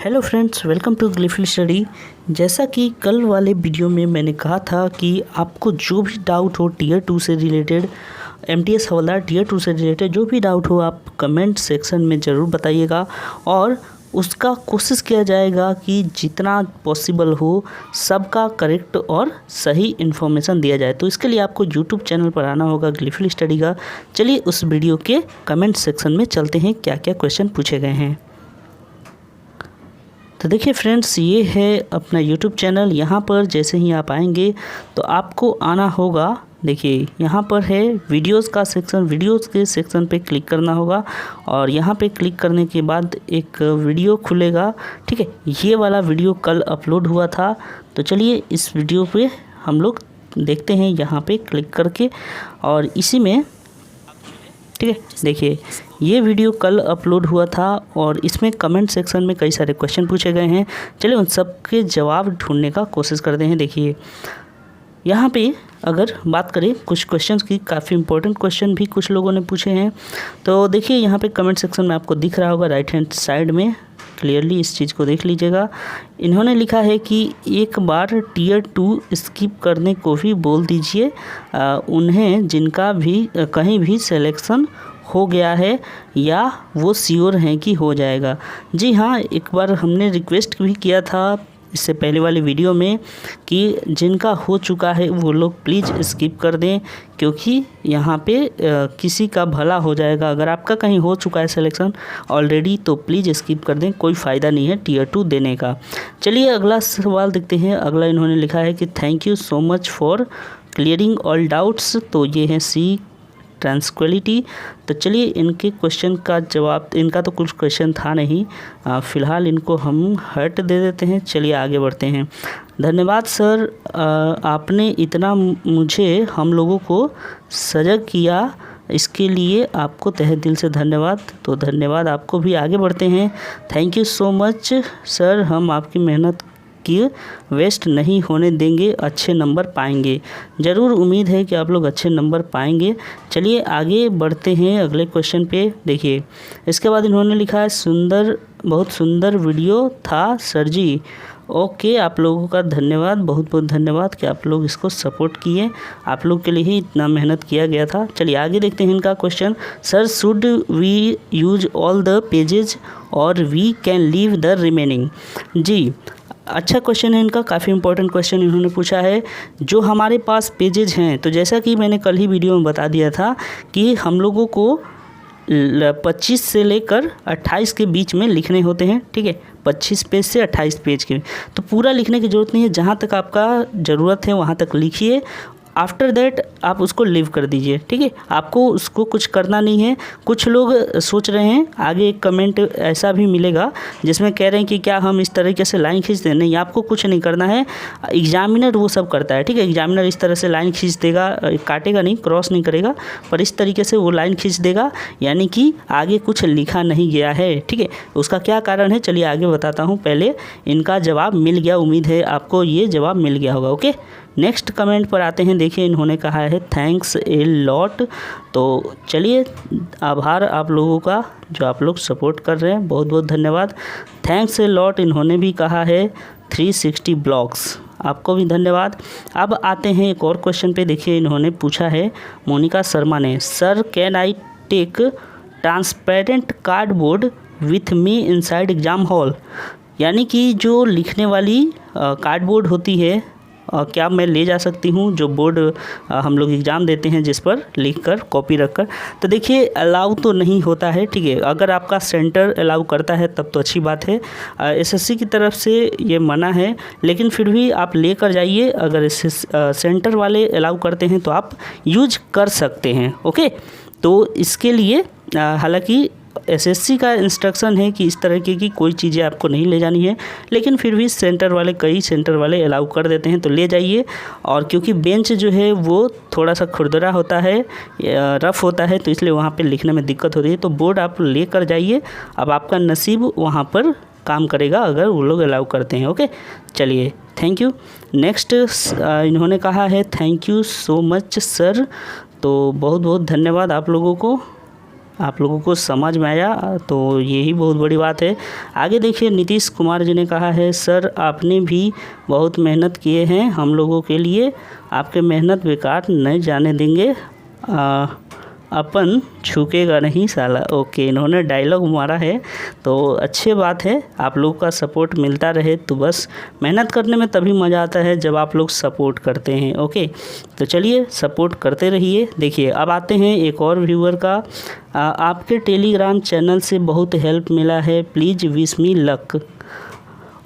Hello friends, welcome to ग्लिफिल study. जैसा कि कल वाले वीडियो में मैंने कहा था कि आपको जो भी डाउट हो टीयर 2 से रिलेटेड, एमटीएस हवलदार टीयर 2 से रिलेटेड जो भी डाउट हो आप कमेंट सेक्शन में ज़रूर बताइएगा और उसका कोशिश किया जाएगा कि जितना पॉसिबल हो सबका करेक्ट और सही इन्फॉर्मेशन दिया जाए। तो इसके लिए आपको यूट्यूब चैनल पर आना होगा ग्लिफिल स्टडी का। चलिए उस वीडियो के कमेंट सेक्शन में चलते हैं, क्या क्या क्वेश्चन पूछे गए हैं। तो देखिए फ्रेंड्स, ये है अपना यूट्यूब चैनल। यहाँ पर जैसे ही आप आएंगे तो आपको आना होगा, देखिए यहाँ पर है वीडियोस का सेक्शन। वीडियोस के सेक्शन पे क्लिक करना होगा और यहाँ पे क्लिक करने के बाद एक वीडियो खुलेगा। ठीक है, ये वाला वीडियो कल अपलोड हुआ था। तो चलिए इस वीडियो पे हम लोग देखते हैं यहाँ पे क्लिक करके, और इसी में ठीक है देखिए ये वीडियो कल अपलोड हुआ था और इसमें कमेंट सेक्शन में कई सारे क्वेश्चन पूछे गए हैं। चलिए उन सब के जवाब ढूंढने का कोशिश करते हैं। देखिए यहाँ पे अगर बात करें कुछ क्वेश्चंस की, काफ़ी इंपॉर्टेंट क्वेश्चन भी कुछ लोगों ने पूछे हैं। तो देखिए यहाँ पे कमेंट सेक्शन में आपको दिख रहा होगा राइट हैंड साइड में, क्लियरली इस चीज़ को देख लीजिएगा। इन्होंने लिखा है कि एक बार टीयर 2 स्किप करने को भी बोल दीजिए उन्हें जिनका भी कहीं भी सिलेक्शन हो गया है या वो श्योर हैं कि हो जाएगा। जी हाँ, एक बार हमने रिक्वेस्ट भी किया था इससे पहले वाली वीडियो में कि जिनका हो चुका है वो लोग प्लीज़ स्किप कर दें, क्योंकि यहाँ पे किसी का भला हो जाएगा। अगर आपका कहीं हो चुका है सिलेक्शन ऑलरेडी तो प्लीज़ स्किप कर दें, कोई फ़ायदा नहीं है टीयर 2 देने का। चलिए अगला सवाल देखते हैं। अगला इन्होंने लिखा है कि thank you so much for clearing all doubts. तो ये है सी ट्रांसक्वलिटी। तो चलिए इनके क्वेश्चन का जवाब, इनका तो कुछ क्वेश्चन था नहीं, फ़िलहाल इनको हम हट दे देते हैं। चलिए आगे बढ़ते हैं। धन्यवाद सर, आपने इतना मुझे हम लोगों को सजग किया, इसके लिए आपको तहे दिल से धन्यवाद। तो धन्यवाद आपको भी। आगे बढ़ते हैं। Thank you so much sir, हम आपकी मेहनत कि वेस्ट नहीं होने देंगे, अच्छे नंबर पाएंगे। ज़रूर उम्मीद है कि आप लोग अच्छे नंबर पाएंगे। चलिए आगे बढ़ते हैं अगले क्वेश्चन पे। देखिए इसके बाद इन्होंने लिखा है सुंदर, बहुत सुंदर वीडियो था सर जी। ओके, आप लोगों का धन्यवाद, बहुत बहुत धन्यवाद कि आप लोग इसको सपोर्ट किए। आप लोग के लिए ही इतना मेहनत किया गया था। चलिए आगे देखते हैं इनका question. Sir should we use all the pages और we can leave the remaining. जी अच्छा क्वेश्चन है इनका, काफ़ी इंपॉर्टेंट क्वेश्चन इन्होंने पूछा है। जो हमारे पास पेजेज हैं, तो जैसा कि मैंने कल ही वीडियो में बता दिया था कि हम लोगों को 25 से लेकर 28 के बीच में लिखने होते हैं। ठीक है, 25 पेज से 28 पेज के, तो पूरा लिखने की ज़रूरत नहीं है। जहाँ तक आपका ज़रूरत है वहाँ तक लिखिए, आफ्टर दैट आप उसको लीव कर दीजिए। ठीक है, आपको उसको कुछ करना नहीं है। कुछ लोग सोच रहे हैं, आगे एक कमेंट ऐसा भी मिलेगा जिसमें कह रहे हैं कि क्या हम इस तरीके से लाइन खींच दें। नहीं, आपको कुछ नहीं करना है, एग्जामिनर वो सब करता है। ठीक है, एग्जामिनर इस तरह से लाइन खींच देगा, काटेगा नहीं, क्रॉस नहीं करेगा, पर इस तरीके से वो लाइन खींच देगा, यानी कि आगे कुछ लिखा नहीं गया है। ठीक है, उसका क्या कारण है चलिए आगे बताता हूँ। पहले इनका जवाब मिल गया, उम्मीद है आपको ये जवाब मिल गया होगा। ओके, नेक्स्ट कमेंट पर आते हैं। देखिए इन्होंने कहा है थैंक्स ए लॉट। तो चलिए आभार आप लोगों का जो आप लोग सपोर्ट कर रहे हैं, बहुत बहुत धन्यवाद। थैंक्स ए लॉट इन्होंने भी कहा है। 360 ब्लॉग्स, आपको भी धन्यवाद। अब आते हैं एक और क्वेश्चन पे। देखिए इन्होंने पूछा है मोनिका शर्मा ने, sir can I take transparent cardboard with me inside exam hall. यानी कि जो लिखने वाली कार्डबोर्ड होती है, क्या मैं ले जा सकती हूँ, जो बोर्ड हम लोग एग्ज़ाम देते हैं जिस पर लिख कर कॉपी रख कर। तो देखिए अलाउ तो नहीं होता है। ठीक है, अगर आपका सेंटर अलाउ करता है तब तो अच्छी बात है। एसएससी की तरफ से ये मना है, लेकिन फिर भी आप लेकर जाइए। अगर सेंटर वाले अलाउ करते हैं तो आप यूज कर सकते हैं। ओके, तो इसके लिए हालांकि एसएससी का इंस्ट्रक्शन है कि इस तरह की कोई चीज़ें आपको नहीं ले जानी है, लेकिन फिर भी कई सेंटर वाले अलाउ कर देते हैं, तो ले जाइए। और क्योंकि बेंच जो है वो थोड़ा सा खुरदरा होता है, रफ़ होता है, तो इसलिए वहाँ पे लिखने में दिक्कत होती है। तो बोर्ड आप ले कर जाइए, अब आपका नसीब वहाँ पर काम करेगा अगर वो लोग अलाउ करते हैं। ओके, चलिए थैंक यू। नेक्स्ट इन्होंने कहा है thank you so much sir. तो बहुत बहुत धन्यवाद आप लोगों को। आप लोगों को समझ में आया तो यही बहुत बड़ी बात है। आगे देखिए नीतीश कुमार जी ने कहा है, सर आपने भी बहुत मेहनत किए हैं हम लोगों के लिए, आपके मेहनत बेकार नहीं जाने देंगे, अपन झुकेगा नहीं साला। ओके, इन्होंने डायलॉग मारा है तो अच्छी बात है, आप लोगों का सपोर्ट मिलता रहे तो बस मेहनत करने में तभी मज़ा आता है जब आप लोग सपोर्ट करते हैं। ओके, तो चलिए सपोर्ट करते रहिए। देखिए अब आते हैं एक और व्यूअर का, आपके टेलीग्राम चैनल से बहुत हेल्प मिला है, please wish me luck.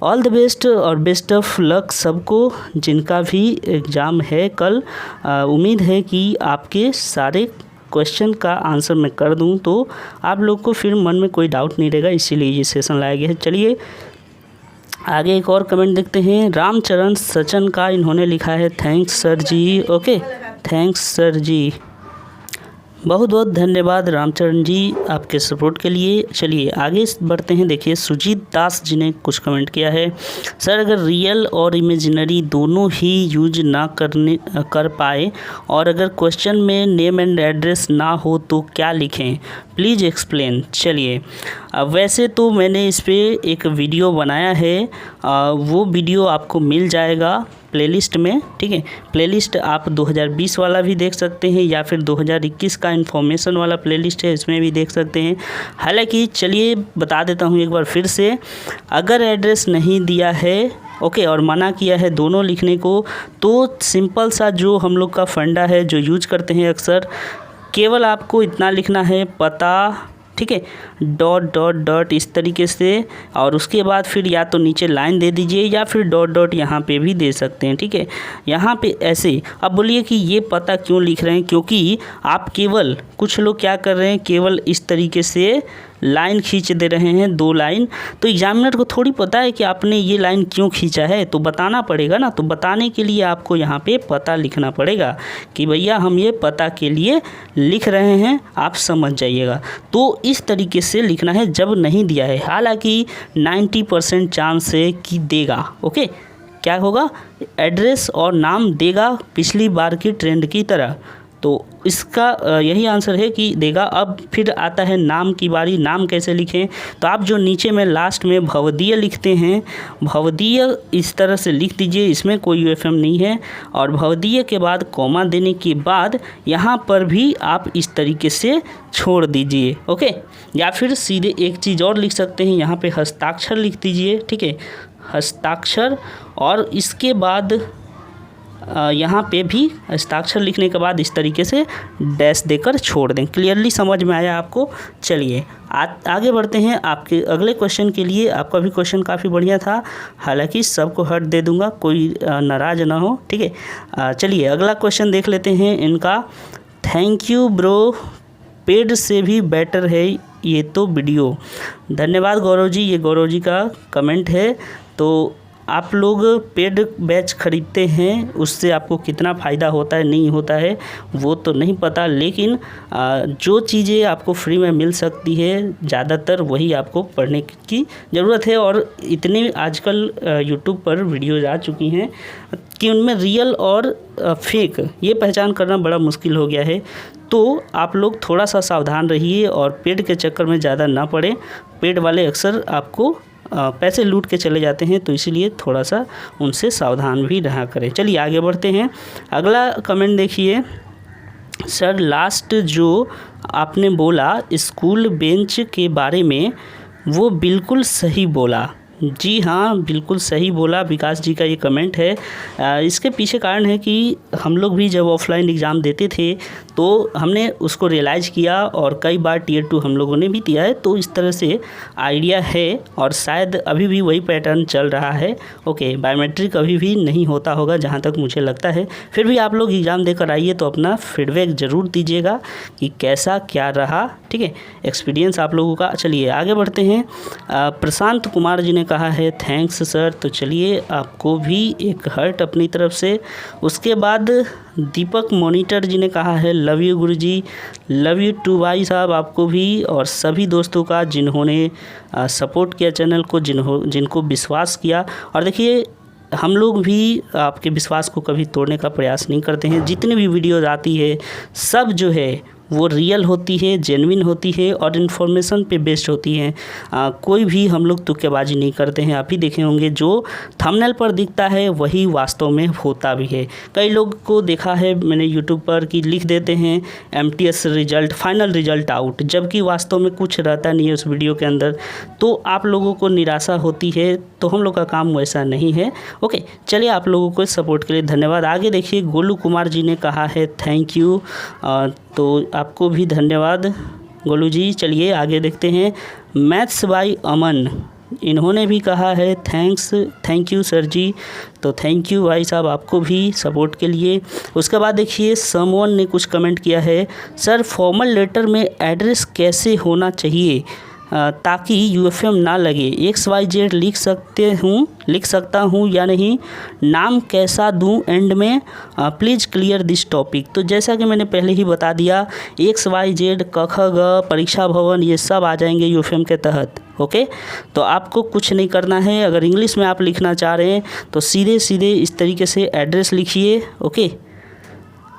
All the best और बेस्ट ऑफ लक सबको जिनका भी एग्ज़ाम है कल। उम्मीद है कि आपके सारे क्वेश्चन का आंसर मैं कर दूं तो आप लोग को फिर मन में कोई डाउट नहीं रहेगा, इसीलिए ये सेशन लाया गया है। चलिए आगे एक और कमेंट देखते हैं। रामचरण सचन का इन्होंने लिखा है, थैंक्स सर जी। ओके, थैंक्स सर जी, बहुत बहुत धन्यवाद रामचरण जी आपके सपोर्ट के लिए। चलिए आगे बढ़ते हैं। देखिए सुजीत दास जी ने कुछ कमेंट किया है, सर अगर रियल और इमेजिनरी दोनों ही यूज ना कर पाए और अगर क्वेश्चन में नेम एंड एड्रेस ना हो तो क्या लिखें, प्लीज़ एक्सप्लेन। चलिए वैसे तो मैंने इस पर एक वीडियो बनाया है, वो वीडियो आपको मिल जाएगा प्लेलिस्ट में, ठीक है। प्लेलिस्ट आप 2020 वाला भी देख सकते हैं या फिर 2021 का इन्फॉर्मेशन वाला प्लेलिस्ट है, इसमें भी देख सकते हैं। हालांकि चलिए बता देता हूँ एक बार फिर से, अगर एड्रेस नहीं दिया है ओके और मना किया है दोनों लिखने को, तो सिंपल सा जो हम लोग का फंडा है जो यूज करते हैं अक्सर, केवल आपको इतना लिखना है, पता, ठीक है, डॉट डॉट डॉट इस तरीके से, और उसके बाद फिर या तो नीचे लाइन दे दीजिए या फिर डॉट डॉट यहाँ पे भी दे सकते हैं, ठीक है। यहाँ पे ऐसे अब बोलिए कि ये पता क्यों लिख रहे हैं, क्योंकि आप केवल कुछ लोग क्या कर रहे हैं, केवल इस तरीके से लाइन खींच दे रहे हैं, 2 लाइन। तो एग्जामिनर को थोड़ी पता है कि आपने ये लाइन क्यों खींचा है, तो बताना पड़ेगा ना। तो बताने के लिए आपको यहाँ पे पता लिखना पड़ेगा कि भैया हम ये पता के लिए लिख रहे हैं, आप समझ जाइएगा। तो इस तरीके से लिखना है जब नहीं दिया है। हालांकि 90% चांस है कि देगा। ओके, क्या होगा, एड्रेस और नाम देगा पिछली बार की ट्रेंड की तरह। तो इसका यही आंसर है कि देगा। अब फिर आता है नाम की बारी। नाम कैसे लिखें, तो आप जो नीचे में लास्ट में भवदीय लिखते हैं, भवदीय इस तरह से लिख दीजिए, इसमें कोई यूएफएम नहीं है, और भवदीय के बाद कॉमा देने के बाद यहाँ पर भी आप इस तरीके से छोड़ दीजिए। ओके, या फिर सीधे एक चीज़ और लिख सकते हैं, यहाँ पे हस्ताक्षर लिख दीजिए, ठीक है, हस्ताक्षर, और इसके बाद यहाँ पे भी हस्ताक्षर लिखने के बाद इस तरीके से डैश देकर छोड़ दें। क्लियरली समझ में आया आपको। चलिए आगे बढ़ते हैं आपके अगले क्वेश्चन के लिए। आपका भी क्वेश्चन काफ़ी बढ़िया था, हालांकि सबको हट दे दूंगा, कोई नाराज़ ना हो, ठीक है। चलिए अगला क्वेश्चन देख लेते हैं इनका। थैंक यू ब्रो, पेड से भी बेटर है ये तो वीडियो। धन्यवाद गौरव जी, ये गौरव जी का कमेंट है। तो आप लोग पेड बैच ख़रीदते हैं, उससे आपको कितना फ़ायदा होता है नहीं होता है वो तो नहीं पता, लेकिन जो चीज़ें आपको फ्री में मिल सकती है ज़्यादातर वही आपको पढ़ने की ज़रूरत है। और इतने आजकल यूट्यूब पर वीडियोज़ आ चुकी हैं कि उनमें रियल और फेक ये पहचान करना बड़ा मुश्किल हो गया है। तो आप लोग थोड़ा सा सावधान रहिए और पेड के चक्कर में ज़्यादा ना पड़े। पेड वाले अक्सर आपको पैसे लूट के चले जाते हैं, तो इसीलिए थोड़ा सा उनसे सावधान भी रहा करें। चलिए आगे बढ़ते हैं। अगला कमेंट देखिए, सर लास्ट जो आपने बोला स्कूल बेंच के बारे में वो बिल्कुल सही बोला। जी हाँ, बिल्कुल सही बोला, विकास जी का ये कमेंट है। इसके पीछे कारण है कि हम लोग भी जब ऑफलाइन एग्ज़ाम देते थे तो हमने उसको रियलाइज़ किया और कई बार टियर 2 हम लोगों ने भी दिया है, तो इस तरह से आइडिया है और शायद अभी भी वही पैटर्न चल रहा है। ओके, बायोमेट्रिक अभी भी नहीं होता होगा जहाँ तक मुझे लगता है। फिर भी आप लोग एग्ज़ाम देकर आइए तो अपना फीडबैक ज़रूर दीजिएगा कि कैसा क्या रहा, ठीक है, एक्सपीरियंस आप लोगों का। चलिए आगे बढ़ते हैं। प्रशांत कुमार जी ने कहा है थैंक्स सर, तो चलिए आपको भी एक हर्ट अपनी तरफ से। उसके बाद दीपक मॉनिटर जी ने कहा है love you Guruji, love you too भाई साहब, आपको भी और सभी दोस्तों का जिन्होंने सपोर्ट किया चैनल को, जिनको विश्वास किया। और देखिए हम लोग भी आपके विश्वास को कभी तोड़ने का प्रयास नहीं करते हैं। जितनी भी वीडियोज़ आती है सब जो है वो रियल होती है, जेन्युइन होती है और इन्फॉर्मेशन पे बेस्ड होती है। कोई भी हम लोग तुक्केबाजी नहीं करते हैं। आप ही देखे होंगे जो थंबनेल पर दिखता है वही वास्तव में होता भी है। कई लोग को देखा है मैंने यूट्यूब पर कि लिख देते हैं MTS result, final result out, जबकि वास्तव में कुछ रहता नहीं है उस वीडियो के अंदर। तो आप लोगों को निराशा होती है, तो हम लोग का काम वैसा नहीं है। ओके, चलिए, आप लोगों को सपोर्ट के लिए धन्यवाद। आगे देखिए, गोलू कुमार जी ने कहा है थैंक यू, तो आपको भी धन्यवाद गोलू जी। चलिए आगे देखते हैं। मैथ्स बाई अमन, इन्होंने भी कहा है थैंक यू सर जी, तो थैंक यू भाई साहब आपको भी सपोर्ट के लिए। उसके बाद देखिए, समवन ने कुछ कमेंट किया है, सर फॉर्मल लेटर में एड्रेस कैसे होना चाहिए ताकि UFM ना लगे, XYZ लिख सकता हूँ या नहीं, नाम कैसा दूँ एंड में, प्लीज़ क्लियर दिस टॉपिक। तो जैसा कि मैंने पहले ही बता दिया, XYZ क ख ग परीक्षा भवन ये सब आ जाएंगे UFM के तहत। ओके, तो आपको कुछ नहीं करना है। अगर इंग्लिश में आप लिखना चाह रहे हैं तो सीधे इस तरीके से एड्रेस लिखिए। ओके,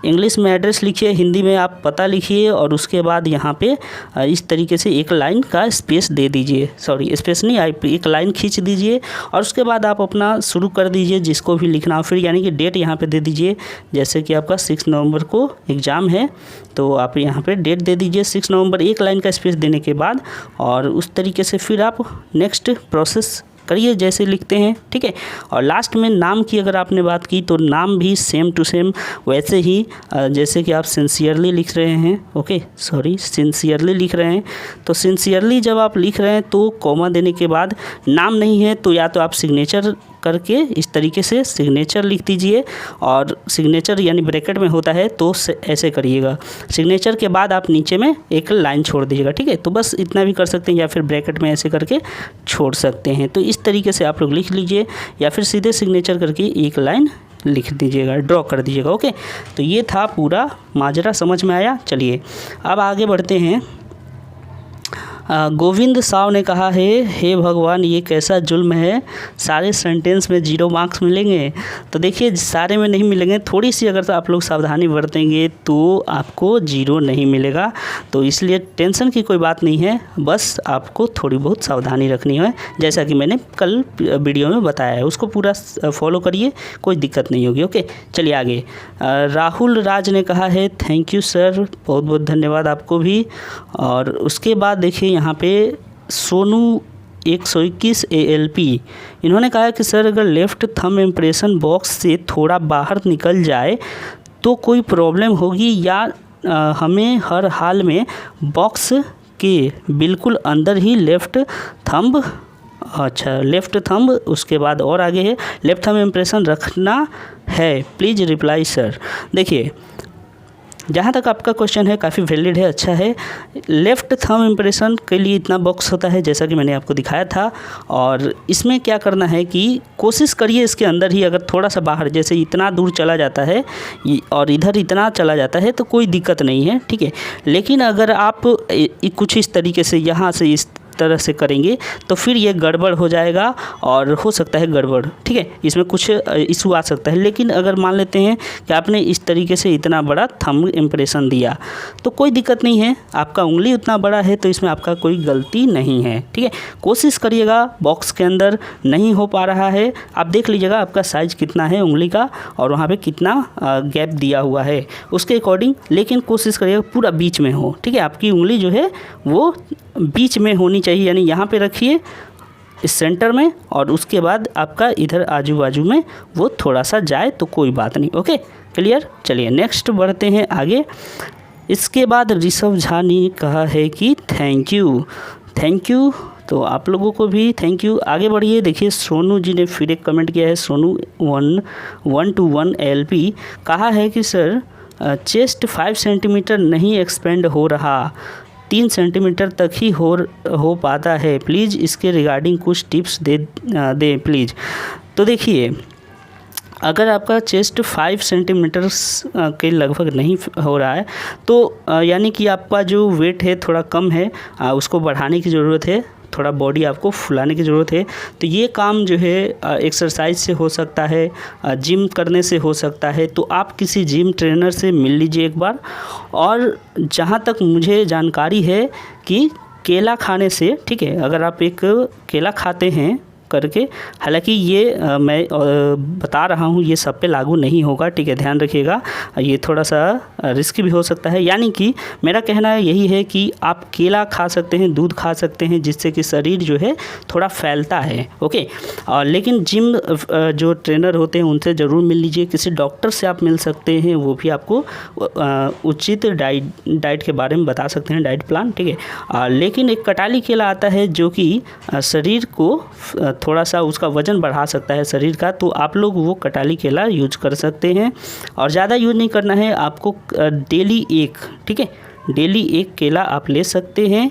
इंग्लिश में एड्रेस लिखिए, हिंदी में आप पता लिखिए और उसके बाद यहाँ पे इस तरीके से एक लाइन का स्पेस दे दीजिए, सॉरी स्पेस नहीं, आप एक लाइन खींच दीजिए और उसके बाद आप अपना शुरू कर दीजिए जिसको भी लिखना हो। फिर यानी कि डेट यहाँ पे दे दीजिए, जैसे कि आपका 6 नवंबर को एग्ज़ाम है तो आप यहाँ पे डेट दे दीजिए 6 नवंबर, एक लाइन का स्पेस देने के बाद, और उस तरीके से फिर आप नेक्स्ट प्रोसेस करिए जैसे लिखते हैं। ठीक है, और लास्ट में नाम की अगर आपने बात की तो नाम भी सेम टू सेम वैसे ही जैसे कि आप सिंसियरली लिख रहे हैं। ओके, सॉरी, सिंसियरली लिख रहे हैं, तो सिंसियरली जब आप लिख रहे हैं तो कॉमा देने के बाद नाम नहीं है तो या तो आप सिग्नेचर करके इस तरीके से सिग्नेचर लिख दीजिए, और सिग्नेचर यानी ब्रैकेट में होता है तो ऐसे करिएगा, सिग्नेचर के बाद आप नीचे में एक लाइन छोड़ दीजिएगा। ठीक है, तो बस इतना भी कर सकते हैं या फिर ब्रैकेट में ऐसे करके छोड़ सकते हैं। तो इस तरीके से आप लोग लिख लीजिए या फिर सीधे सिग्नेचर करके एक लाइन लिख दीजिएगा, ड्रॉ कर दीजिएगा। ओके, तो ये था पूरा माजरा, समझ में आया। चलिए अब आगे बढ़ते हैं। गोविंद साव ने कहा है, हे भगवान ये कैसा जुल्म है, सारे सेंटेंस में 0 मार्क्स मिलेंगे। तो देखिए सारे में नहीं मिलेंगे, थोड़ी सी अगर तो आप लोग सावधानी बरतेंगे तो आपको 0 नहीं मिलेगा। तो इसलिए टेंशन की कोई बात नहीं है, बस आपको थोड़ी बहुत सावधानी रखनी है, जैसा कि मैंने कल वीडियो में बताया है, उसको पूरा फॉलो करिए, कोई दिक्कत नहीं होगी। ओके, चलिए आगे। राहुल राज ने कहा है थैंक यू सर, बहुत बहुत धन्यवाद आपको भी। और उसके बाद देखिए यहाँ पे सोनू 121 ALP, इन्होंने कहा कि सर अगर लेफ़्ट थंब इम्प्रेशन बॉक्स से थोड़ा बाहर निकल जाए तो कोई प्रॉब्लम होगी या हमें हर हाल में बॉक्स के बिल्कुल अंदर ही लेफ़्ट थंब, अच्छा लेफ़्ट थंब, उसके बाद और आगे है लेफ़्ट थंब इम्प्रेशन रखना है, प्लीज़ रिप्लाई सर। देखिए जहाँ तक आपका क्वेश्चन है काफ़ी वैलिड है, अच्छा है। लेफ़्ट थंब इम्प्रेशन के लिए इतना बॉक्स होता है जैसा कि मैंने आपको दिखाया था, और इसमें क्या करना है कि कोशिश करिए इसके अंदर ही, अगर थोड़ा सा बाहर जैसे इतना दूर चला जाता है और इधर इतना चला जाता है तो कोई दिक्कत नहीं है। ठीक है, लेकिन अगर आप कुछ इस तरीके से यहाँ से इस तरह से करेंगे तो फिर ये गड़बड़ हो जाएगा और हो सकता है गड़बड़। ठीक है, इसमें कुछ इशू आ सकता है। लेकिन अगर मान लेते हैं कि आपने इस तरीके से इतना बड़ा थंब इम्प्रेशन दिया तो कोई दिक्कत नहीं है, आपका उंगली उतना बड़ा है तो इसमें आपका कोई गलती नहीं है। ठीक है, कोशिश करिएगा, बॉक्स के अंदर नहीं हो पा रहा है, आप देख लीजिएगा आपका साइज़ कितना है उंगली का और वहाँ पर कितना गैप दिया हुआ है उसके अकॉर्डिंग, लेकिन कोशिश करिएगा पूरा बीच में हो। ठीक है, आपकी उंगली जो है वो बीच में होनी चाहिए, यानी यहाँ पे रखिए इस सेंटर में, और उसके बाद आपका इधर आजू बाजू में वो थोड़ा सा जाए तो कोई बात नहीं। Okay, clear. चलिए नेक्स्ट बढ़ते हैं आगे। इसके बाद ऋषभ झा ने कहा है कि थैंक यू, तो आप लोगों को भी थैंक यू। आगे बढ़िए, देखिए सोनू जी ने फिर एक कमेंट किया है, सोनू 121 ALP, कहा है कि सर चेस्ट 5 सेंटीमीटर नहीं एक्सपेंड हो रहा, 3 सेंटीमीटर तक ही हो पाता है, प्लीज़ इसके रिगार्डिंग कुछ टिप्स दे प्लीज़। तो देखिए अगर आपका चेस्ट 5 सेंटीमीटर के लगभग नहीं हो रहा है तो यानी कि आपका जो वेट है थोड़ा कम है, उसको बढ़ाने की ज़रूरत है। थोड़ा बॉडी आपको फुलाने की ज़रूरत है। तो ये काम जो है एक्सरसाइज से हो सकता है, जिम करने से हो सकता है। तो आप किसी जिम ट्रेनर से मिल लीजिए एक बार। और जहाँ तक मुझे जानकारी है कि केला खाने से, ठीक है, अगर आप एक केला खाते हैं करके, हालांकि ये मैं बता रहा हूँ, ये सब पे लागू नहीं होगा, ठीक है, ध्यान रखिएगा, ये थोड़ा सा रिस्की भी हो सकता है। यानी कि मेरा कहना यही है कि आप केला खा सकते हैं, दूध खा सकते हैं, जिससे कि शरीर जो है थोड़ा फैलता है, ओके। लेकिन जिम जो ट्रेनर होते हैं उनसे ज़रूर मिल लीजिए, किसी डॉक्टर से आप मिल सकते हैं, वो भी आपको उचित डाइट के बारे में बता सकते हैं, डाइट प्लान, ठीक है। लेकिन एक कटाली केला आता है जो कि शरीर को थोड़ा सा उसका वज़न बढ़ा सकता है शरीर का, तो आप लोग वो कटाली केला यूज कर सकते हैं। और ज़्यादा यूज नहीं करना है आपको, डेली एक, ठीक है, डेली एक केला आप ले सकते हैं।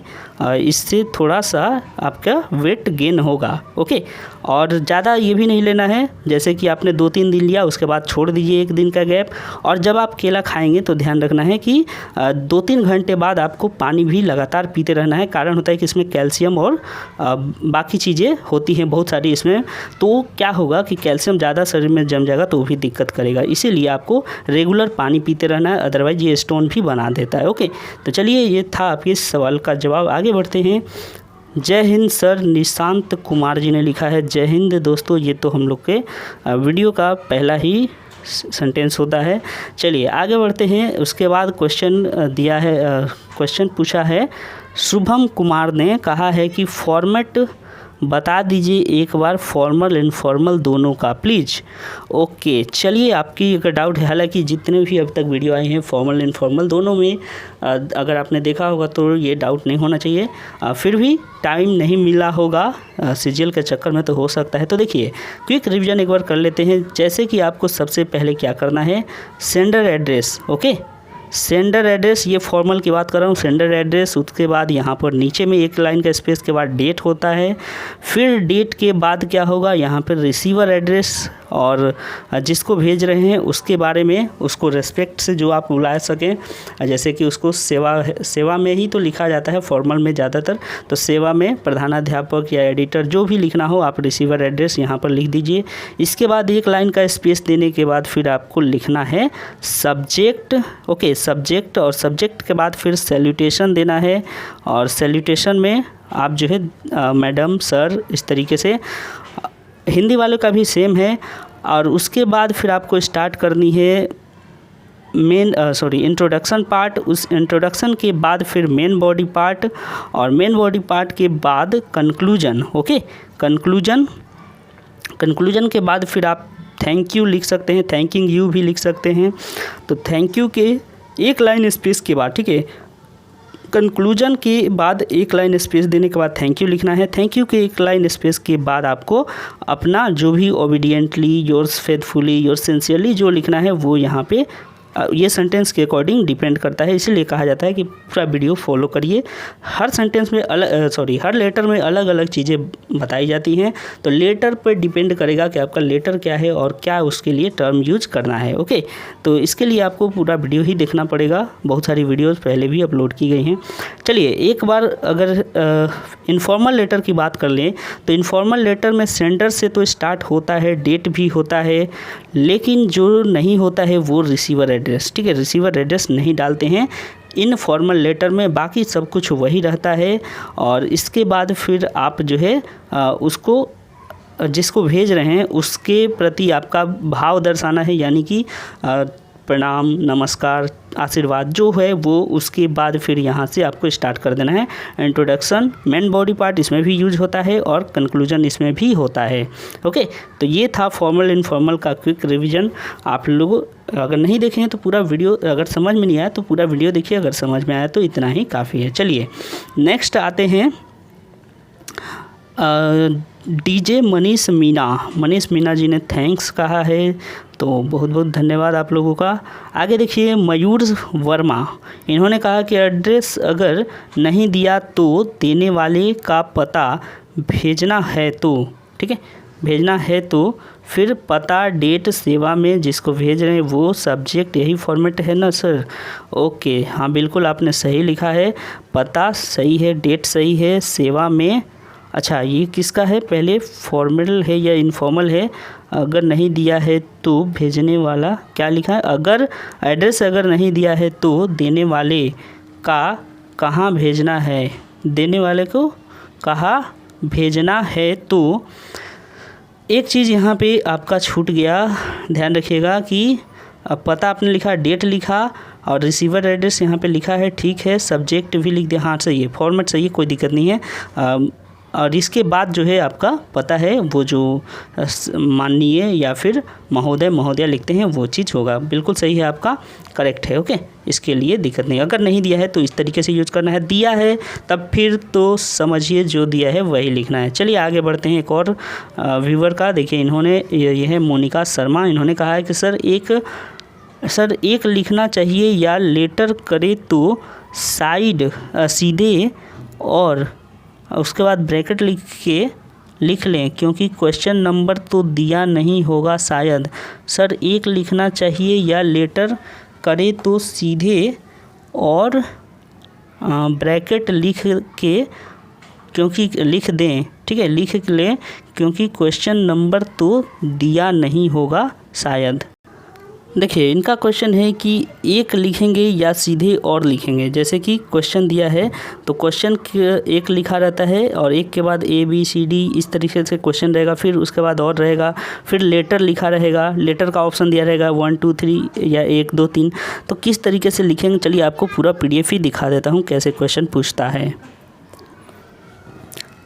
इससे थोड़ा सा आपका वेट गेन होगा, ओके। और ज़्यादा ये भी नहीं लेना है, जैसे कि आपने 2-3 दिन लिया, उसके बाद छोड़ दीजिए 1 दिन का गैप। और जब आप केला खाएंगे तो ध्यान रखना है कि 2-3 घंटे बाद आपको पानी भी लगातार पीते रहना है। कारण होता है कि इसमें कैल्शियम और बाकी चीज़ें होती हैं बहुत सारी इसमें, तो क्या होगा कि कैल्शियम ज़्यादा शरीर में जम जाएगा तो वो भी दिक्कत करेगा। इसीलिए आपको रेगुलर पानी पीते रहना है, अदरवाइज ये स्टोन भी बना देता है, ओके। तो चलिए, ये था आपके सवाल का जवाब। आगे बढ़ते हैं। जय हिंद सर, निशांत कुमार जी ने लिखा है। जय हिंद दोस्तों, ये तो हम लोग के वीडियो का पहला ही सेंटेंस होता है। चलिए आगे बढ़ते हैं। उसके बाद क्वेश्चन दिया है, क्वेश्चन पूछा है शुभम कुमार ने, कहा है कि फॉर्मेट बता दीजिए एक बार फॉर्मल इनफॉर्मल दोनों का प्लीज़। ओके, चलिए, आपकी अगर डाउट है, हालांकि जितने भी अब तक वीडियो आए हैं फॉर्मल इनफॉर्मल दोनों में अगर आपने देखा होगा तो ये डाउट नहीं होना चाहिए। फिर भी टाइम नहीं मिला होगा सीरियल के चक्कर में, तो हो सकता है। तो देखिए, क्विक रिवीजन एक बार कर लेते हैं। जैसे कि आपको सबसे पहले क्या करना है, sender address, okay, sender address, ये फॉर्मल की बात कर रहा हूँ, सेंडर एड्रेस। उसके बाद यहाँ पर नीचे में एक लाइन का स्पेस के बाद डेट होता है। फिर डेट के बाद क्या होगा, यहाँ पर रिसीवर एड्रेस, और जिसको भेज रहे हैं उसके बारे में, उसको रेस्पेक्ट से जो आप बुला सकें, जैसे कि उसको सेवा में ही तो लिखा जाता है फॉर्मल में ज़्यादातर, तो सेवा में प्रधानाध्यापक या एडिटर जो भी लिखना हो आप रिसीवर एड्रेस यहाँ पर लिख दीजिए। इसके बाद एक लाइन का स्पेस देने के बाद फिर आपको लिखना है सब्जेक्ट, ओके, सब्जेक्ट, और सब्जेक्ट के बाद फिर सैल्यूटेशन देना है। और सैल्यूटेशन में आप जो है मैडम, सर, इस तरीके से, हिंदी वालों का भी सेम है। और उसके बाद फिर आपको स्टार्ट करनी है इंट्रोडक्शन पार्ट। उस इंट्रोडक्शन के बाद फिर मेन बॉडी पार्ट, और मेन बॉडी पार्ट के बाद कंक्लूजन, ओके, कंक्लूजन के बाद फिर आप थैंक यू लिख सकते हैं, थैंकिंग यू भी लिख सकते हैं। तो थैंक यू के एक लाइन स्पेस के बाद, ठीक है, कंक्लूजन के बाद एक लाइन स्पेस देने के बाद थैंक यू लिखना है। थैंक यू के एक लाइन स्पेस के बाद आपको अपना जो भी obediently, yours faithfully, yours sincerely जो लिखना है वो यहाँ पे ये सेंटेंस के अकॉर्डिंग डिपेंड करता है। इसीलिए कहा जाता है कि पूरा वीडियो फॉलो करिए। हर सेंटेंस में हर लेटर में अलग अलग चीज़ें बताई जाती हैं, तो लेटर पर डिपेंड करेगा कि आपका लेटर क्या है और क्या उसके लिए टर्म यूज करना है, ओके। तो इसके लिए आपको पूरा वीडियो ही देखना पड़ेगा, बहुत सारी वीडियोस पहले भी अपलोड की गई हैं। चलिए, एक बार अगर इनफॉर्मल लेटर की बात कर लें तो इनफॉर्मल लेटर में सेंडर से तो स्टार्ट होता है, डेट भी होता है, लेकिन जो नहीं होता है वो रिसीवर एड्रेस, ठीक है, रिसीवर एड्रेस नहीं डालते हैं इन फॉर्मल लेटर में, बाकी सब कुछ वही रहता है। और इसके बाद फिर आप जो है उसको जिसको भेज रहे हैं उसके प्रति आपका भाव दर्शाना है, यानी कि प्रणाम, नमस्कार, आशीर्वाद जो है वो, उसके बाद फिर यहाँ से आपको स्टार्ट कर देना है। इंट्रोडक्शन, मेन बॉडी पार्ट इसमें भी यूज होता है और कंक्लूजन इसमें भी होता है, ओके। तो ये था फॉर्मल इनफॉर्मल का क्विक रिवीजन। आप लोग अगर नहीं देखें तो पूरा वीडियो, अगर समझ में नहीं आया तो पूरा वीडियो देखिए, अगर समझ में आया तो इतना ही काफ़ी है। चलिए नेक्स्ट आते हैं डीजे मनीष मीना जी ने थैंक्स कहा है, तो बहुत बहुत धन्यवाद आप लोगों का। आगे देखिए मयूर वर्मा, इन्होंने कहा कि एड्रेस अगर नहीं दिया तो देने वाले का पता भेजना है, तो ठीक है, भेजना है तो फिर पता, डेट, सेवा में जिसको भेज रहे हैं वो, सब्जेक्ट, यही फॉर्मेट है ना सर? ओके, हाँ बिल्कुल आपने सही लिखा है, पता सही है, डेट सही है, सेवा में अच्छा, ये किसका है, पहले फॉर्मल है या इनफॉर्मल है। अगर नहीं दिया है तो भेजने वाला क्या लिखा है, अगर एड्रेस अगर नहीं दिया है तो देने वाले का कहाँ भेजना है, देने वाले को कहाँ भेजना है। तो एक चीज़ यहाँ पे आपका छूट गया, ध्यान रखिएगा कि पता आपने लिखा, डेट लिखा और रिसीवर एड्रेस यहाँ पे लिखा है, ठीक है। सब्जेक्ट भी लिख दिया, हाँ सही है, फॉर्मेट सही है, कोई दिक्कत नहीं है। और इसके बाद जो है आपका पता है वो जो माननीय या फिर महोदय महोदया लिखते हैं वो चीज़ होगा, बिल्कुल सही है आपका, करेक्ट है। ओके, इसके लिए दिक्कत नहीं। अगर नहीं दिया है तो इस तरीके से यूज़ करना है, दिया है तब फिर तो समझिए जो दिया है वही लिखना है। चलिए आगे बढ़ते हैं। एक और व्यूवर का देखिए, इन्होंने ये है मोनिका शर्मा, इन्होंने कहा है कि सर एक लिखना चाहिए या लेटर करे तो साइड सीधे और उसके बाद ब्रैकेट लिख लें क्योंकि क्वेश्चन नंबर तो दिया नहीं होगा शायद। सर एक लिखना चाहिए या लेटर करे तो सीधे और ब्रैकेट लिख के क्योंकि लिख दें, ठीक है, लिख लें क्योंकि क्वेश्चन नंबर तो दिया नहीं होगा शायद। देखिए इनका क्वेश्चन है कि एक लिखेंगे या सीधे और लिखेंगे। जैसे कि क्वेश्चन दिया है तो क्वेश्चन एक लिखा रहता है और एक के बाद ABCD इस तरीके से क्वेश्चन रहेगा, फिर उसके बाद और रहेगा, फिर लेटर लिखा रहेगा, लेटर का ऑप्शन दिया रहेगा 1 2 3 या 1 2 3। तो किस तरीके से लिखेंगे, चलिए आपको पूरा PDF ही दिखा देता हूँ कैसे क्वेश्चन पूछता है।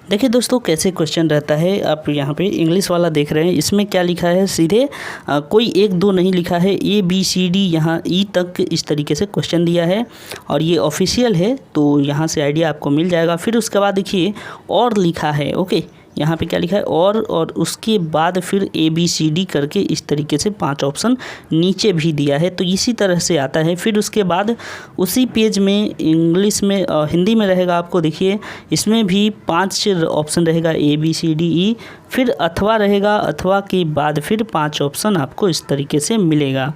देखिए दोस्तों कैसे क्वेश्चन रहता है, आप यहाँ पे इंग्लिश वाला देख रहे हैं, इसमें क्या लिखा है, सीधे कोई 1 2 नहीं लिखा है, ABCD यहाँ E तक इस तरीके से क्वेश्चन दिया है और ये ऑफिशियल है तो यहाँ से आइडिया आपको मिल जाएगा। फिर उसके बाद देखिए और लिखा है, ओके, यहाँ पे क्या लिखा है और उसके बाद फिर ABCD करके इस तरीके से 5 ऑप्शन नीचे भी दिया है, तो इसी तरह से आता है। फिर उसके बाद उसी पेज में इंग्लिश में हिंदी में रहेगा, आपको देखिए इसमें भी 5 ऑप्शन रहेगा ABCDE, फिर अथवा रहेगा, अथवा के बाद फिर 5 ऑप्शन आपको इस तरीके से मिलेगा।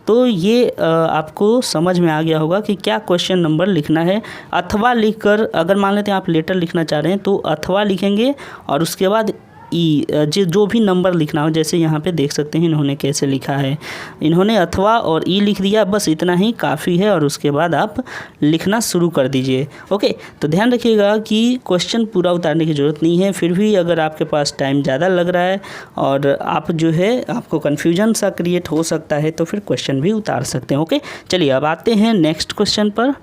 तो ये आपको समझ में आ गया होगा कि क्या क्वेश्चन नंबर लिखना है। अथवा लिखकर अगर मान लेते हैं आप लेटर लिखना चाह रहे हैं तो अथवा लिखेंगे और उसके बाद जो भी नंबर लिखना हो, जैसे यहाँ पे देख सकते हैं इन्होंने कैसे लिखा है, इन्होंने अथवा और ई लिख दिया, बस इतना ही काफ़ी है और उसके बाद आप लिखना शुरू कर दीजिए। ओके, तो ध्यान रखिएगा कि क्वेश्चन पूरा उतारने की ज़रूरत नहीं है, फिर भी अगर आपके पास टाइम ज़्यादा लग रहा है और आप जो है आपको कन्फ्यूजन सा क्रिएट हो सकता है तो फिर क्वेश्चन भी उतार सकते हैं। ओके, चलिए अब आते हैं नेक्स्ट क्वेश्चन पर।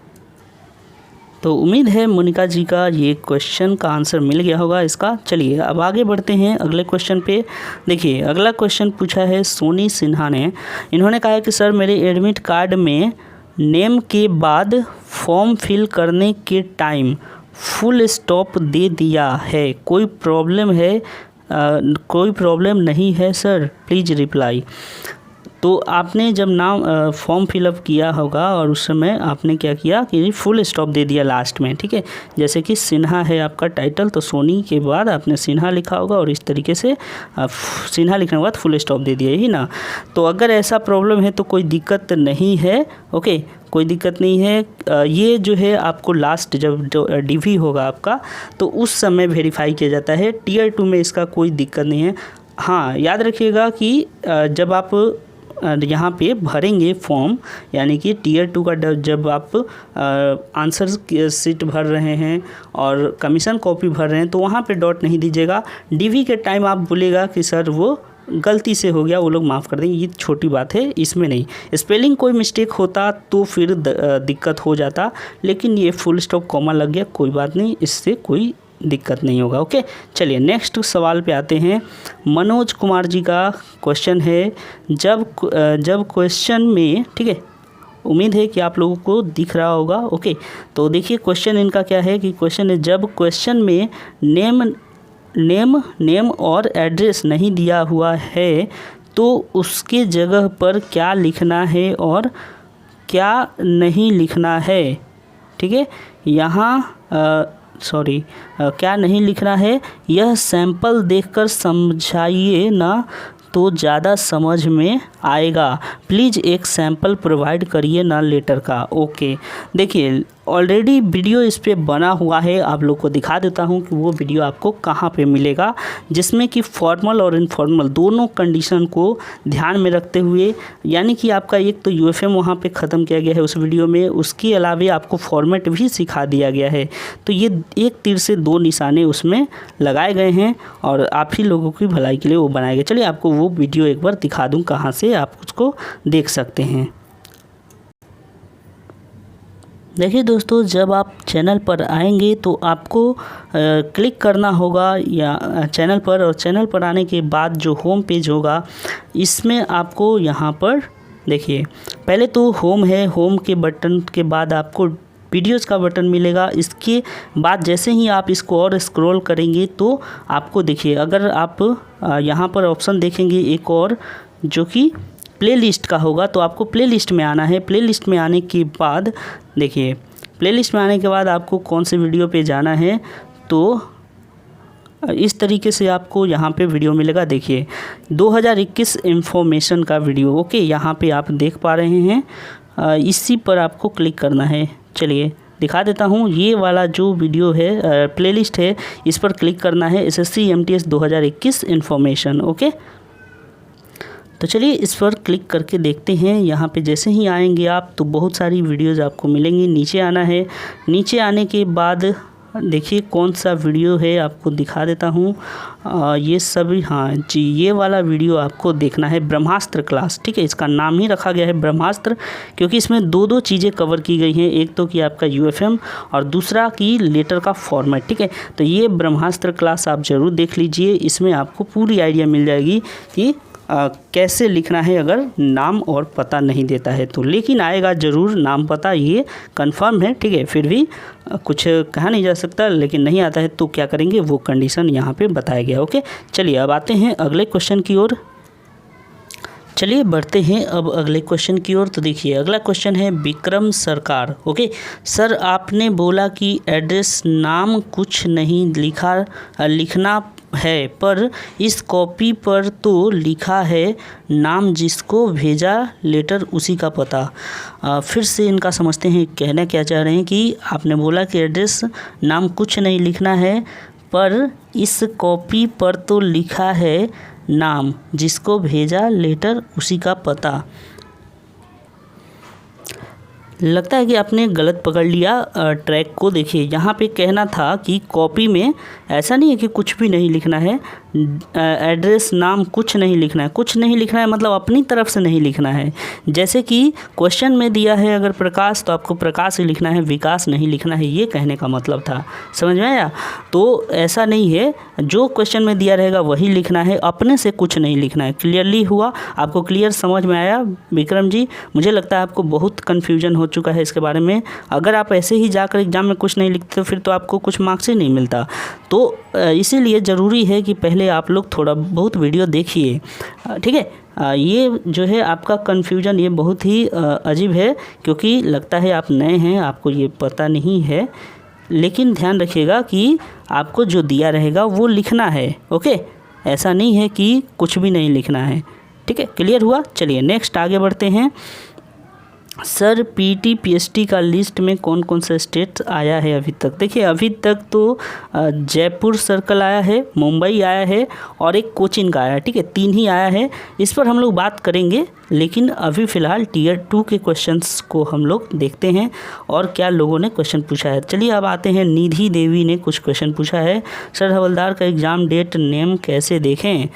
तो उम्मीद है मोनिका जी का ये क्वेश्चन का आंसर मिल गया होगा इसका। चलिए अब आगे बढ़ते हैं अगले क्वेश्चन पे। देखिए अगला क्वेश्चन पूछा है सोनी सिन्हा ने, इन्होंने कहा है कि सर मेरे एडमिट कार्ड में नेम के बाद फॉर्म फिल करने के टाइम फुल स्टॉप दे दिया है, कोई प्रॉब्लम है? कोई प्रॉब्लम नहीं है सर, प्लीज़ रिप्लाई। तो आपने जब नाम फॉर्म फिलअप किया होगा और उस समय आपने क्या किया कि फुल स्टॉप दे दिया लास्ट में, ठीक है। जैसे कि सिन्हा है आपका टाइटल, तो सोनी के बाद आपने सिन्हा लिखा होगा और इस तरीके से सिन्हा लिखने के बाद फुल स्टॉप दे दिया ही ना। तो अगर ऐसा प्रॉब्लम है तो कोई दिक्कत नहीं है, ओके, कोई दिक्कत नहीं है। ये जो है आपको लास्ट जब जो DV होगा आपका तो उस समय वेरीफाई किया जाता है। Tier 2 में इसका कोई दिक्कत नहीं है। हाँ, याद रखिएगा कि जब आप यहाँ पे भरेंगे फॉर्म, यानी कि Tier 2 का जब आप आंसर शीट भर रहे हैं और कमीशन कॉपी भर रहे हैं तो वहाँ पे डॉट नहीं दीजिएगा। DV के टाइम आप बोलेगा कि सर वो गलती से हो गया, वो लोग माफ़ कर देंगे, ये छोटी बात है, इसमें नहीं। स्पेलिंग कोई मिस्टेक होता तो फिर दिक्कत हो जाता, लेकिन ये फुल स्टॉप कॉमा लग गया, कोई बात नहीं, इससे कोई दिक्कत नहीं होगा। ओके, चलिए नेक्स्ट सवाल पे आते हैं। मनोज कुमार जी का क्वेश्चन है, जब क्वेश्चन में, ठीक है, उम्मीद है कि आप लोगों को दिख रहा होगा। ओके, तो देखिए क्वेश्चन इनका क्या है कि क्वेश्चन है जब क्वेश्चन में नेम और एड्रेस नहीं दिया हुआ है तो उसके जगह पर क्या लिखना है और क्या नहीं लिखना है, ठीक है। यहाँ क्या नहीं लिखना है, यह सैंपल देखकर समझाइए ना तो ज़्यादा समझ में आएगा, प्लीज़ एक सैंपल प्रोवाइड करिए ना लेटर का। ओके, देखिए ऑलरेडी वीडियो इस पे बना हुआ है, आप लोग को दिखा देता हूँ कि वो वीडियो आपको कहाँ पे मिलेगा, जिसमें कि फॉर्मल और इनफॉर्मल दोनों कंडीशन को ध्यान में रखते हुए, यानी कि आपका एक तो यूएफएम वहाँ पे ख़त्म किया गया है उस वीडियो में, उसके अलावे आपको फॉर्मेट भी सिखा दिया गया है। तो ये एक तीर से दो निशाने उसमें लगाए गए हैं और आप ही लोगों की भलाई के लिए वो बनाए गए। चलिए आपको वो वीडियो एक बार दिखा दूँ कहाँ से आप उसको देख सकते हैं। देखिए दोस्तों, जब आप चैनल पर आएंगे तो आपको क्लिक करना होगा या चैनल पर, और चैनल पर आने के बाद जो होम पेज होगा इसमें आपको यहाँ पर देखिए पहले तो होम है, होम के बटन के बाद आपको वीडियोज़ का बटन मिलेगा। इसके बाद जैसे ही आप इसको और स्क्रॉल करेंगे तो आपको देखिए, अगर आप यहाँ पर ऑप्शन देखेंगे एक और जो कि प्लेलिस्ट का होगा, तो आपको प्लेलिस्ट में आना है। प्लेलिस्ट में आने के बाद देखिए, प्लेलिस्ट में आने के बाद आपको कौन से वीडियो पे जाना है, तो इस तरीके से आपको यहाँ पे वीडियो मिलेगा। देखिए 2021 इन्फॉर्मेशन का वीडियो, ओके, यहाँ पे आप देख पा रहे हैं। इसी पर आपको क्लिक करना है। चलिए दिखा देता हूँ, ये वाला जो वीडियो है प्लेलिस्ट है, इस पर क्लिक करना है, SSC MTS 2021 इन्फॉर्मेशन, ओके। तो चलिए इस पर क्लिक करके देखते हैं। यहाँ पे जैसे ही आएंगे आप तो बहुत सारी वीडियोज़ आपको मिलेंगी। नीचे आना है, नीचे आने के बाद देखिए कौन सा वीडियो है आपको दिखा देता हूँ। ये सभी, हाँ जी, ये वाला वीडियो आपको देखना है, ब्रह्मास्त्र क्लास, ठीक है। इसका नाम ही रखा गया है ब्रह्मास्त्र क्योंकि इसमें दो चीज़ें कवर की गई हैं, एक तो कि आपका UFM और दूसरा कि लेटर का फॉर्मेट, ठीक है। तो ये ब्रह्मास्त्र क्लास आप ज़रूर देख लीजिए, इसमें आपको पूरी आइडिया मिल जाएगी कि कैसे लिखना है अगर नाम और पता नहीं देता है तो, लेकिन आएगा ज़रूर नाम पता, ये कंफर्म है, ठीक है। फिर भी कुछ कहा नहीं जा सकता, लेकिन नहीं आता है तो क्या करेंगे, वो कंडीशन यहाँ पे बताया गया, ओके। चलिए अब आते हैं अगले क्वेश्चन की ओर। चलिए बढ़ते हैं अब अगले क्वेश्चन की ओर। तो देखिए अगला क्वेश्चन है विक्रम सरकार, ओके। सर आपने बोला कि एड्रेस नाम कुछ नहीं लिखना है, पर इस कॉपी पर तो लिखा है नाम, जिसको भेजा लेटर उसी का पता। फिर से इनका समझते हैं कहना क्या चाह रहे हैं कि आपने बोला कि एड्रेस नाम कुछ नहीं लिखना है, पर इस कॉपी पर तो लिखा है नाम, जिसको भेजा लेटर उसी का पता। लगता है कि आपने गलत पकड़ लिया ट्रैक को। देखिए यहाँ पे कहना था कि कॉपी में ऐसा नहीं है कि कुछ भी नहीं लिखना है, एड्रेस नाम कुछ नहीं लिखना है। कुछ नहीं लिखना है मतलब अपनी तरफ से नहीं लिखना है। जैसे कि क्वेश्चन में दिया है अगर प्रकाश, तो आपको प्रकाश ही लिखना है, विकास नहीं लिखना है, ये कहने का मतलब था। समझ में आया? तो ऐसा नहीं है, जो क्वेश्चन में दिया रहेगा वही लिखना है, अपने से कुछ नहीं लिखना है। क्लियरली हुआ? आपको क्लियर समझ में आया विक्रम जी? मुझे लगता है आपको बहुत कन्फ्यूजन हो चुका है इसके बारे में। अगर आप ऐसे ही जाकर एग्जाम में कुछ नहीं लिखते तो फिर तो आपको कुछ मार्क्स ही नहीं मिलता। तो इसीलिए ज़रूरी है कि पहले आप लोग थोड़ा बहुत वीडियो देखिए, ठीक है। ये जो है आपका कन्फ्यूजन ये बहुत ही अजीब है, क्योंकि लगता है आप नए हैं, आपको ये पता नहीं है। लेकिन ध्यान रखिएगा कि आपको जो दिया रहेगा वो लिखना है, ओके। ऐसा नहीं है कि कुछ भी नहीं लिखना है, ठीक है। क्लियर हुआ? चलिए नेक्स्ट आगे बढ़ते हैं। सर पीटी पीएचडी का लिस्ट में कौन कौन सा स्टेट आया है अभी तक? देखिए अभी तक तो जयपुर सर्कल आया है, मुंबई आया है और एक कोचिन का आया है, ठीक है। 3 ही आया है, इस पर हम लोग बात करेंगे। लेकिन अभी फ़िलहाल Tier 2 के क्वेश्चंस को हम लोग देखते हैं और क्या लोगों ने क्वेश्चन पूछा है। चलिए अब आते हैं, निधि देवी ने कुछ क्वेश्चन पूछा है। सर हवलदार का एग्ज़ाम डेट नेम कैसे देखें?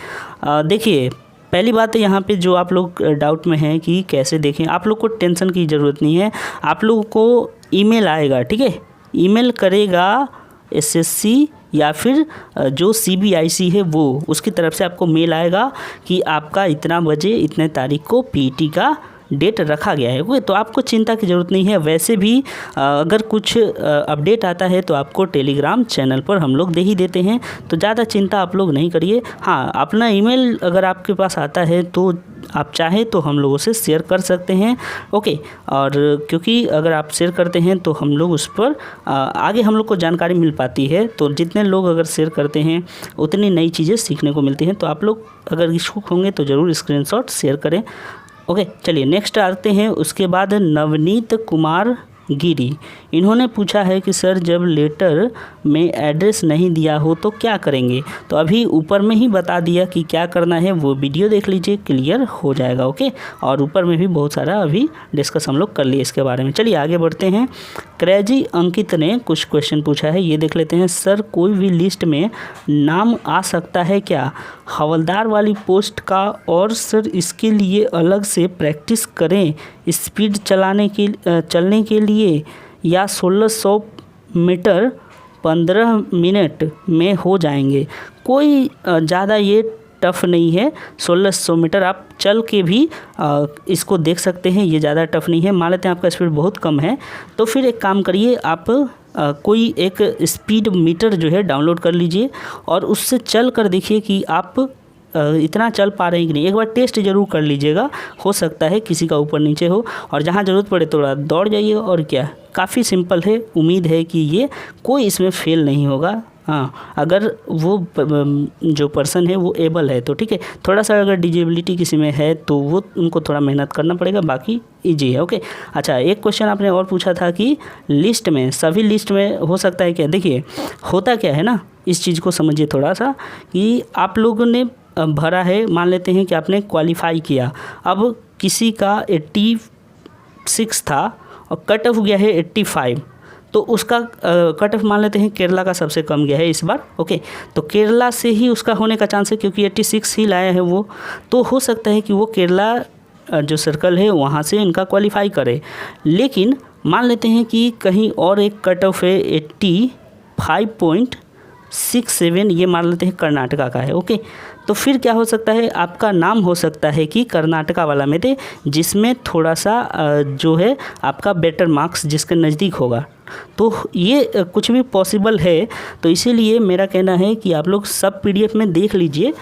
देखिए पहली बात है यहाँ पे जो आप लोग डाउट में हैं कि कैसे देखें, आप लोग को टेंशन की ज़रूरत नहीं है। आप लोगों को ईमेल आएगा, ठीक है। ईमेल करेगा SSC या फिर जो CBIC है वो, उसकी तरफ से आपको मेल आएगा कि आपका इतना बजे इतने तारीख को PET का डेट रखा गया है। ओके, तो आपको चिंता की ज़रूरत नहीं है। वैसे भी अगर कुछ अपडेट आता है तो आपको टेलीग्राम चैनल पर हम लोग दे ही देते हैं, तो ज़्यादा चिंता आप लोग नहीं करिए। हाँ, अपना ईमेल अगर आपके पास आता है तो आप चाहे तो हम लोगों से शेयर कर सकते हैं, ओके। और क्योंकि अगर आप शेयर करते हैं तो हम लोग उस पर आगे हम लोग को जानकारी मिल पाती है। तो जितने लोग अगर शेयर करते हैं उतनी नई चीज़ें सीखने को मिलती हैं। तो आप लोग अगर इच्छुक होंगे तो ज़रूर स्क्रीनशॉट शेयर करें, ओके। चलिए नेक्स्ट आते हैं। उसके बाद नवनीत कुमार गिरी। इन्होंने पूछा है कि सर जब लेटर में एड्रेस नहीं दिया हो तो क्या करेंगे। तो अभी ऊपर में ही बता दिया कि क्या करना है, वो वीडियो देख लीजिए, क्लियर हो जाएगा। ओके, और ऊपर में भी बहुत सारा अभी डिस्कस हम लोग कर लिए इसके बारे में। चलिए आगे बढ़ते हैं। क्रेजी अंकित ने कुछ क्वेश्चन पूछा है, ये देख लेते हैं। सर कोई भी लिस्ट में नाम आ सकता है क्या हवलदार वाली पोस्ट का, और सर इसके लिए अलग से प्रैक्टिस करें स्पीड चलने के लिए, या 1600 मीटर 15 मिनट में हो जाएंगे। कोई ज़्यादा ये टफ़ नहीं है। 1600 मीटर आप चल के भी इसको देख सकते हैं, ये ज़्यादा टफ़ नहीं है। मान लेते हैं आपका स्पीड बहुत कम है, तो फिर एक काम करिए, आप कोई एक स्पीड मीटर जो है डाउनलोड कर लीजिए और उससे चल कर देखिए कि आप इतना चल पा रहे हैं कि नहीं। एक बार टेस्ट ज़रूर कर लीजिएगा, हो सकता है किसी का ऊपर नीचे हो, और जहाँ ज़रूरत पड़े थोड़ा दौड़ जाइए। और क्या, काफ़ी सिंपल है। उम्मीद है कि ये कोई इसमें फेल नहीं होगा। हाँ, अगर वो जो पर्सन है वो एबल है तो ठीक है। थोड़ा सा अगर डिजेबिलिटी किसी में है तो वो उनको थोड़ा मेहनत करना पड़ेगा, बाकी इजी है। ओके, अच्छा एक क्वेश्चन आपने और पूछा था कि लिस्ट में, सभी लिस्ट में हो सकता है क्या। देखिए होता क्या है ना, इस चीज़ को समझिए थोड़ा सा, कि आप लोगों ने भरा है, मान लेते हैं कि आपने क्वालिफाई किया, अब किसी का 86 था और कट ऑफ गया है 85, तो उसका कट ऑफ मान लेते हैं केरला का सबसे कम गया है इस बार। ओके, तो केरला से ही उसका होने का चांस है, क्योंकि 86 ही लाया है वो, तो हो सकता है कि वो केरला जो सर्कल है वहाँ से इनका क्वालिफाई करे। लेकिन मान लेते हैं कि कहीं और एक कट ऑफ है 85.67, ये मान लेते हैं कर्नाटका का है। ओके, तो फिर क्या हो सकता है, आपका नाम हो सकता है कि कर्नाटका वाला में दे, जिसमें थोड़ा सा जो है आपका बेटर मार्क्स जिसके नज़दीक होगा। तो ये कुछ भी पॉसिबल है। तो इसीलिए मेरा कहना है कि आप लोग सब पीडीएफ में देख लीजिए।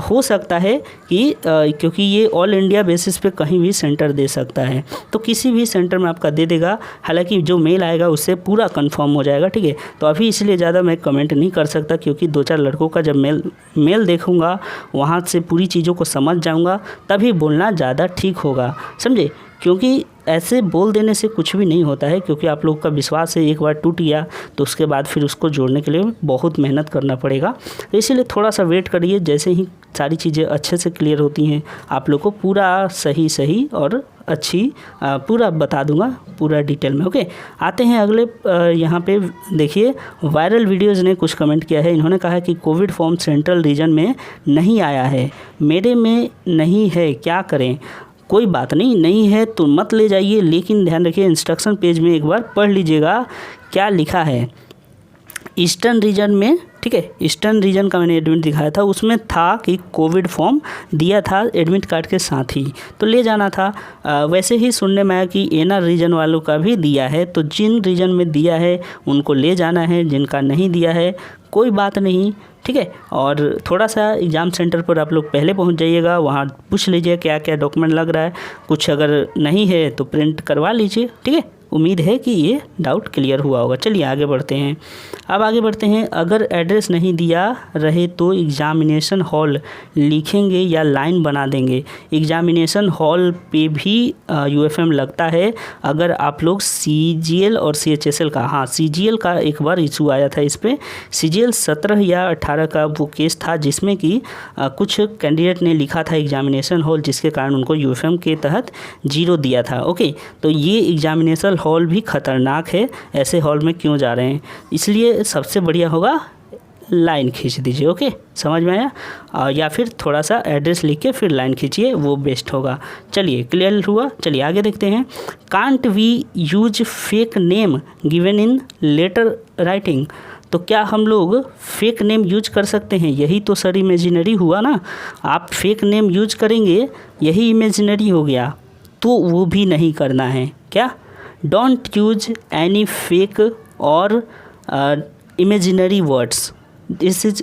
हो सकता है कि क्योंकि ये ऑल इंडिया बेसिस पे कहीं भी सेंटर दे सकता है, तो किसी भी सेंटर में आपका दे देगा। हालांकि जो मेल आएगा उससे पूरा कंफर्म हो जाएगा, ठीक है। तो अभी इसलिए ज़्यादा मैं कमेंट नहीं कर सकता, क्योंकि 2-4 लड़कों का जब मेल देखूँगा, वहाँ से पूरी चीज़ों को समझ जाऊँगा, तभी बोलना ज़्यादा ठीक होगा, समझे। क्योंकि ऐसे बोल देने से कुछ भी नहीं होता है, क्योंकि आप लोग का विश्वास है एक बार टूट गया तो उसके बाद फिर उसको जोड़ने के लिए बहुत मेहनत करना पड़ेगा। तो इसीलिए थोड़ा सा वेट करिए, जैसे ही सारी चीज़ें अच्छे से क्लियर होती हैं आप लोग को पूरा सही और अच्छी पूरा बता दूंगा, पूरा डिटेल में। ओके, आते हैं अगले। यहाँ पे देखिए वायरल वीडियोज़ ने कुछ कमेंट किया है। इन्होंने कहा कि कोविड फॉर्म सेंट्रल रीजन में नहीं आया है, मेरे में नहीं है, क्या करें। कोई बात नहीं है तो मत ले जाइए, लेकिन ध्यान रखिए इंस्ट्रक्शन पेज में एक बार पढ़ लीजिएगा क्या लिखा है। ईस्टर्न रीजन में, ठीक है, ईस्टर्न रीजन का मैंने एडमिट दिखाया था, उसमें था कि कोविड फॉर्म दिया था एडमिट कार्ड के साथ ही, तो ले जाना था। वैसे ही सुनने में आया कि एनआर रीजन वालों का भी दिया है, तो जिन रीजन में दिया है उनको ले जाना है, जिनका नहीं दिया है कोई बात नहीं, ठीक है। और थोड़ा सा एग्ज़ाम सेंटर पर आप लोग पहले पहुंच जाइएगा, वहाँ पूछ लीजिए क्या क्या डॉक्यूमेंट लग रहा है, कुछ अगर नहीं है तो प्रिंट करवा लीजिए, ठीक है। उम्मीद है कि ये डाउट क्लियर हुआ होगा। चलिए आगे बढ़ते हैं। अब आगे बढ़ते हैं, अगर एड्रेस नहीं दिया रहे तो एग्ज़ामिनेशन हॉल लिखेंगे या लाइन बना देंगे। एग्ज़ामिनेशन हॉल पे भी यूएफएम लगता है। अगर आप लोग सीजीएल और सीएचएसएल का, हाँ सीजीएल का एक बार इशू आया था, इस पर सीजीएल 17 या 18 का वो केस था, जिसमें कि कुछ कैंडिडेट ने लिखा था एग्ज़ामिनेशन हॉल, जिसके कारण उनको यूएफएम के तहत 0 दिया था। ओके, तो ये एग्ज़ामिनेशन हॉल भी ख़तरनाक है, ऐसे हॉल में क्यों जा रहे हैं। इसलिए सबसे बढ़िया होगा लाइन खींच दीजिए। ओके, समझ में आया। या फिर थोड़ा सा एड्रेस लिख के फिर लाइन खींचिए, वो बेस्ट होगा। चलिए क्लियर हुआ। चलिए आगे देखते हैं। Can't we use fake name given in letter writing. तो क्या हम लोग फेक नेम यूज कर सकते हैं? यही तो सर इमेजिनरी हुआ ना। आप फेक नेम यूज करेंगे, यही इमेजिनरी हो गया, तो वो भी नहीं करना है। क्या? डोंट यूज एनी फेक और imaginary words. This is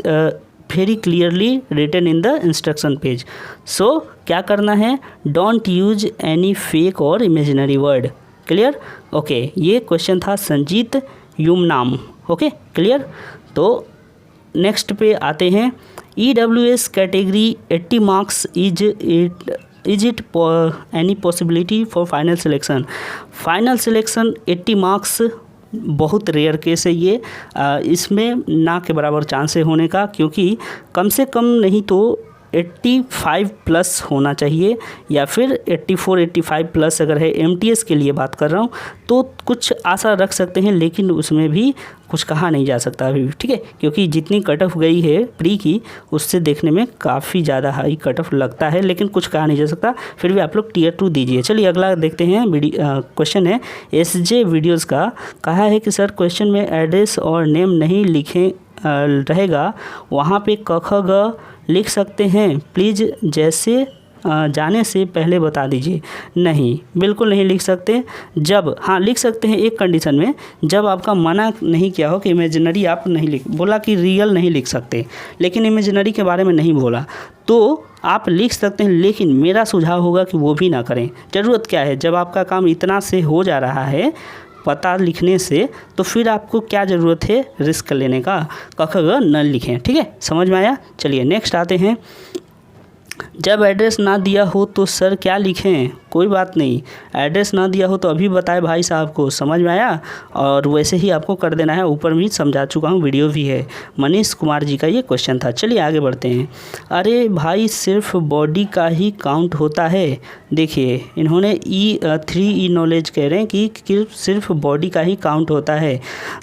very clearly written in the instruction page. So क्या करना है? Don't use any fake और imaginary word. Clear? Okay, ये क्वेश्चन था संजीत युमनाम। Okay, clear. तो नेक्स्ट पे आते हैं। EWS category 80 marks is it is it any possibility for final selection. Final selection 80 marks बहुत रेयर केस है ये, इसमें ना के बराबर चांस है होने का, क्योंकि कम से कम नहीं तो 85 प्लस होना चाहिए, या फिर 84-85 प्लस अगर है। एमटीएस के लिए बात कर रहा हूँ तो कुछ आशा रख सकते हैं, लेकिन उसमें भी कुछ कहा नहीं जा सकता अभी भी, ठीक है, क्योंकि जितनी कट ऑफ गई है प्री की उससे देखने में काफ़ी ज़्यादा हाई कट ऑफ लगता है, लेकिन कुछ कहा नहीं जा सकता। फिर भी आप लोग टियर 2 दीजिए। चलिए अगला देखते हैं। क्वेश्चन है एसजे वीडियोज़ का। कहा है कि सर क्वेश्चन में एड्रेस और नेम नहीं लिखे रहेगा, वहाँ पे क ख ग लिख सकते हैं प्लीज़, जैसे जाने से पहले बता दीजिए। नहीं, बिल्कुल नहीं लिख सकते। जब हाँ लिख सकते हैं एक कंडीशन में, जब आपका मना नहीं किया हो कि इमेजिनरी आप नहीं लिख, बोला कि रियल नहीं लिख सकते, लेकिन इमेजिनरी के बारे में नहीं बोला, तो आप लिख सकते हैं, लेकिन मेरा सुझाव होगा कि वो भी ना करें। ज़रूरत क्या है, जब आपका काम इतना से हो जा रहा है पता लिखने से, तो फिर आपको क्या ज़रूरत है रिस्क लेने का। क ख ग न लिखें, ठीक है, समझ में आया। चलिए नेक्स्ट आते हैं। जब एड्रेस ना दिया हो तो सर क्या लिखें। कोई बात नहीं, एड्रेस ना दिया हो तो अभी बताए भाई साहब को, समझ में आया, और वैसे ही आपको कर देना है। ऊपर भी समझा चुका हूँ, वीडियो भी है। मनीष कुमार जी का ये क्वेश्चन था। चलिए आगे बढ़ते हैं। अरे भाई सिर्फ बॉडी का ही काउंट होता है। देखिए इन्होंने E3 नॉलेज कह रहे हैं कि सिर्फ बॉडी का ही काउंट होता है,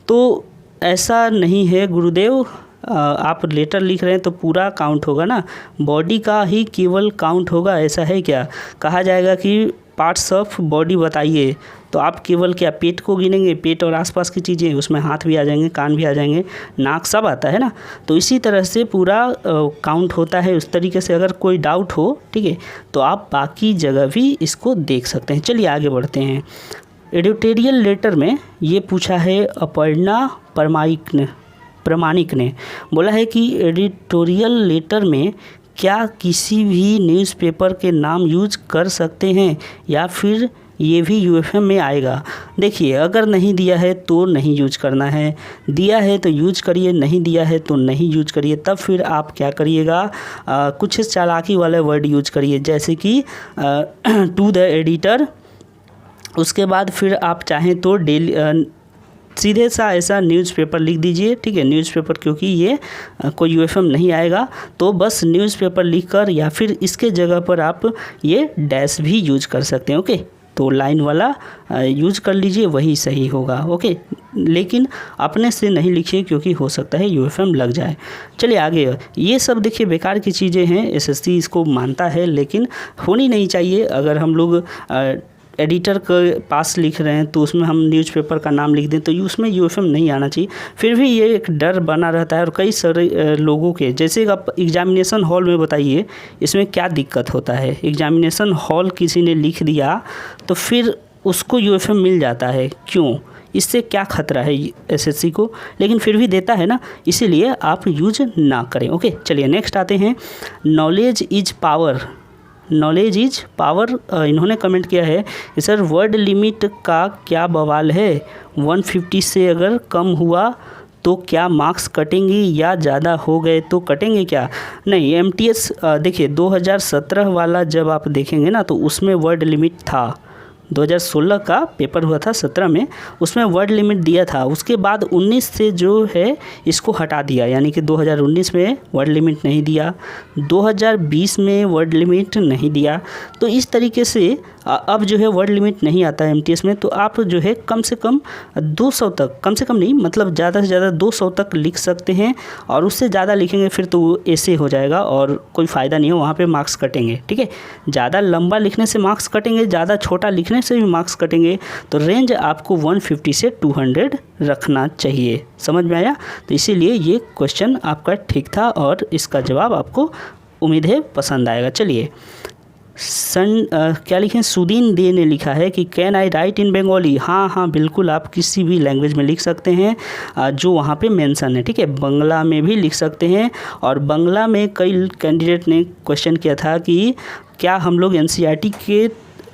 तो ऐसा नहीं है गुरुदेव। आप लेटर लिख रहे हैं तो पूरा काउंट होगा ना, बॉडी का ही केवल काउंट होगा, ऐसा है क्या। कहा जाएगा कि पार्ट्स ऑफ बॉडी बताइए, तो आप केवल क्या पेट को गिनेंगे, पेट और आसपास की चीज़ें, उसमें हाथ भी आ जाएंगे, कान भी आ जाएंगे, नाक सब आता है ना। तो इसी तरह से पूरा काउंट होता है। उस तरीके से अगर कोई डाउट हो, ठीक है, तो आप बाकी जगह भी इसको देख सकते हैं। चलिए आगे बढ़ते हैं। एडिटोरियल लेटर में ये पूछा है अपर्णा प्रमाणिक ने बोला है कि एडिटोरियल लेटर में क्या किसी भी न्यूज़पेपर के नाम यूज कर सकते हैं, या फिर ये भी यूएफएम में आएगा। देखिए अगर नहीं दिया है तो नहीं यूज करना है, दिया है तो यूज करिए, नहीं दिया है तो नहीं यूज करिए। तब फिर आप क्या करिएगा, कुछ चालाकी वाले वर्ड यूज करिए, जैसे कि टू द एडिटर। उसके बाद फिर आप चाहें तो डेली सीधे सा ऐसा न्यूज़पेपर लिख दीजिए, ठीक है, न्यूज़पेपर, क्योंकि ये कोई यूएफएम नहीं आएगा, तो बस न्यूज़पेपर लिखकर, या फिर इसके जगह पर आप ये डैश भी यूज कर सकते हैं। ओके, तो लाइन वाला यूज कर लीजिए, वही सही होगा। ओके, लेकिन अपने से नहीं लिखिए, क्योंकि हो सकता है यूएफएम लग जाए। चलिए आगे। ये सब देखिए बेकार की चीज़ें हैं, एसएससी इसको मानता है, लेकिन होनी नहीं चाहिए। अगर हम लोग एडिटर के पास लिख रहे हैं तो उसमें हम न्यूज़पेपर का नाम लिख दें तो उसमें यूएफएम नहीं आना चाहिए। फिर भी ये एक डर बना रहता है, और कई सारे लोगों के, जैसे आप एग्जामिनेशन हॉल में बताइए इसमें क्या दिक्कत होता है। एग्जामिनेशन हॉल किसी ने लिख दिया तो फिर उसको यूएफएम मिल जाता है, क्यों, इससे क्या खतरा है एसएससी को, लेकिन फिर भी देता है ना, इसीलिए आप यूज ना करें। ओके, चलिए नेक्स्ट आते हैं। Knowledge is power, knowledge is power. इन्होंने कमेंट किया है कि सर वर्ड लिमिट का क्या बवाल है, 150 से अगर कम हुआ तो क्या मार्क्स कटेंगे, या ज़्यादा हो गए तो कटेंगे क्या। नहीं, एमटीएस देखिए 2017 वाला जब आप देखेंगे ना तो उसमें वर्ड लिमिट था। 2016 का पेपर हुआ था 17 में, उसमें वर्ड लिमिट दिया था। उसके बाद 19 से जो है इसको हटा दिया, यानी कि 2019 में वर्ड लिमिट नहीं दिया, 2020 में वर्ड लिमिट नहीं दिया। तो इस तरीके से अब जो है वर्ड लिमिट नहीं आता है एमटीएस में, तो आप जो है कम से कम 200 तक, कम से कम नहीं मतलब ज़्यादा से ज़्यादा 200 तक लिख सकते हैं, और उससे ज़्यादा लिखेंगे फिर तो वो ऐसे हो जाएगा और कोई फ़ायदा नहीं है, वहाँ पे मार्क्स कटेंगे। ठीक है, ज़्यादा लंबा लिखने से मार्क्स कटेंगे, ज़्यादा छोटा लिखने से भी मार्क्स कटेंगे। तो रेंज आपको 150 से 200 रखना चाहिए। समझ में आया? तो इसीलिए ये क्वेश्चन आपका ठीक था और इसका जवाब आपको उम्मीद है पसंद आएगा। चलिए क्या लिखें, सुदीन दे ने लिखा है कि कैन आई राइट इन बंगाली। हाँ बिल्कुल, आप किसी भी लैंग्वेज में लिख सकते हैं जो वहाँ पे मेंशन है। ठीक है, बंगला में भी लिख सकते हैं। और बंगला में कई कैंडिडेट ने क्वेश्चन किया था कि क्या हम लोग एनसीईआरटी के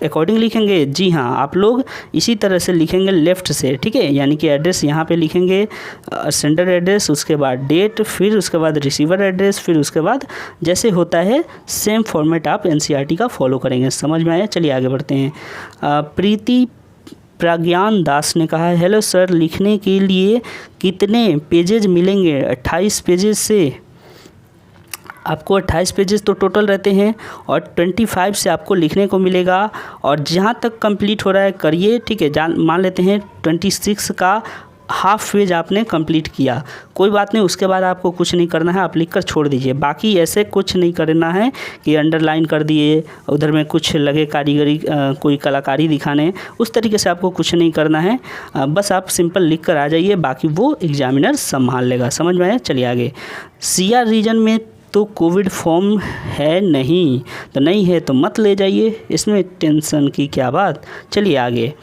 अकॉर्डिंग लिखेंगे? जी हाँ, आप लोग इसी तरह से लिखेंगे लेफ़्ट से, ठीक है। यानी कि एड्रेस यहाँ पे लिखेंगे, सेंडर एड्रेस, उसके बाद डेट, फिर उसके बाद रिसीवर एड्रेस, फिर उसके बाद जैसे होता है सेम फॉर्मेट आप एनसीईआरटी का फॉलो करेंगे। समझ में आया? चलिए आगे बढ़ते हैं। प्रीति प्रज्ञान दास ने कहा है, हेलो सर, लिखने के लिए कितने पेजेज मिलेंगे? 28 पेजेज से आपको 28 पेजेस तो टोटल रहते हैं और 25 से आपको लिखने को मिलेगा। और जहाँ तक कंप्लीट हो रहा है करिए, ठीक है। मान लेते हैं 26 का हाफ पेज आपने कंप्लीट किया, कोई बात नहीं, उसके बाद आपको कुछ नहीं करना है, आप लिख कर छोड़ दीजिए। बाकी ऐसे कुछ नहीं करना है कि अंडरलाइन कर दिए, उधर में कुछ लगे कारीगरी कोई कलाकारी दिखाने, उस तरीके से आपको कुछ नहीं करना है। बस आप सिंपल लिख कर आ जाइए, बाकी वो एग्जामिनर संभाल लेगा। समझ में आया? चलिए आगे। सीआर रीजन में तो कोविड फॉर्म है नहीं, तो नहीं है तो मत ले जाइए, इसमें टेंशन की क्या बात। चलिए आगे।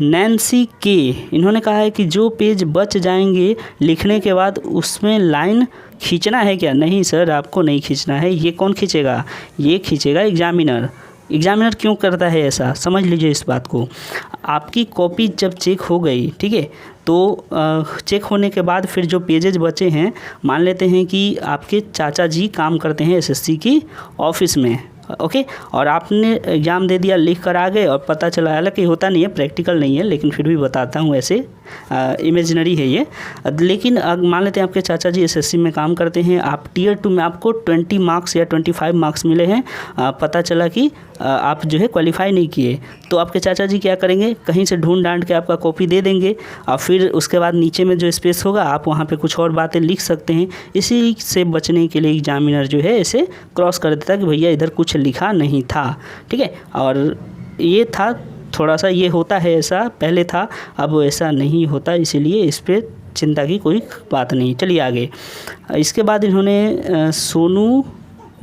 नैन्सी के, इन्होंने कहा है कि जो पेज बच जाएंगे लिखने के बाद उसमें लाइन खींचना है क्या? नहीं सर, आपको नहीं खींचना है। ये कौन खींचेगा? ये खींचेगा एग्जामिनर। एग्जामिनर क्यों करता है ऐसा, समझ लीजिए इस बात को। आपकी कॉपी जब चेक हो गई, ठीक है, तो चेक होने के बाद फिर जो पेजेज बचे हैं, मान लेते हैं कि आपके चाचा जी काम करते हैं एसएससी की ऑफिस में, ओके, और आपने एग्ज़ाम दे दिया, लिख कर आ गए और पता चला, हालांकि होता नहीं है, प्रैक्टिकल नहीं है, लेकिन फिर भी बताता हूँ, ऐसे इमेजिनरी है ये। लेकिन मान लेते हैं आपके चाचा जी एसएससी में काम करते हैं, आप टियर 2 में आपको 20 मार्क्स या 25 मार्क्स मिले हैं, पता चला कि आप जो है क्वालिफाई नहीं किए, तो आपके चाचा जी क्या करेंगे? कहीं से ढूंढ ढांड के आपका कॉपी दे देंगे और फिर उसके बाद नीचे में जो स्पेस होगा आप वहाँ पे कुछ और बातें लिख सकते हैं। इसी से बचने के लिए एग्जामिनर जो है इसे क्रॉस कर देता है कि भैया इधर कुछ लिखा नहीं था, ठीक है। और ये था थोड़ा सा, ये होता है ऐसा, पहले था, अब ऐसा नहीं होता, इसीलिए इस पर चिंता की कोई बात नहीं। चलिए आगे। इसके बाद इन्होंने सोनू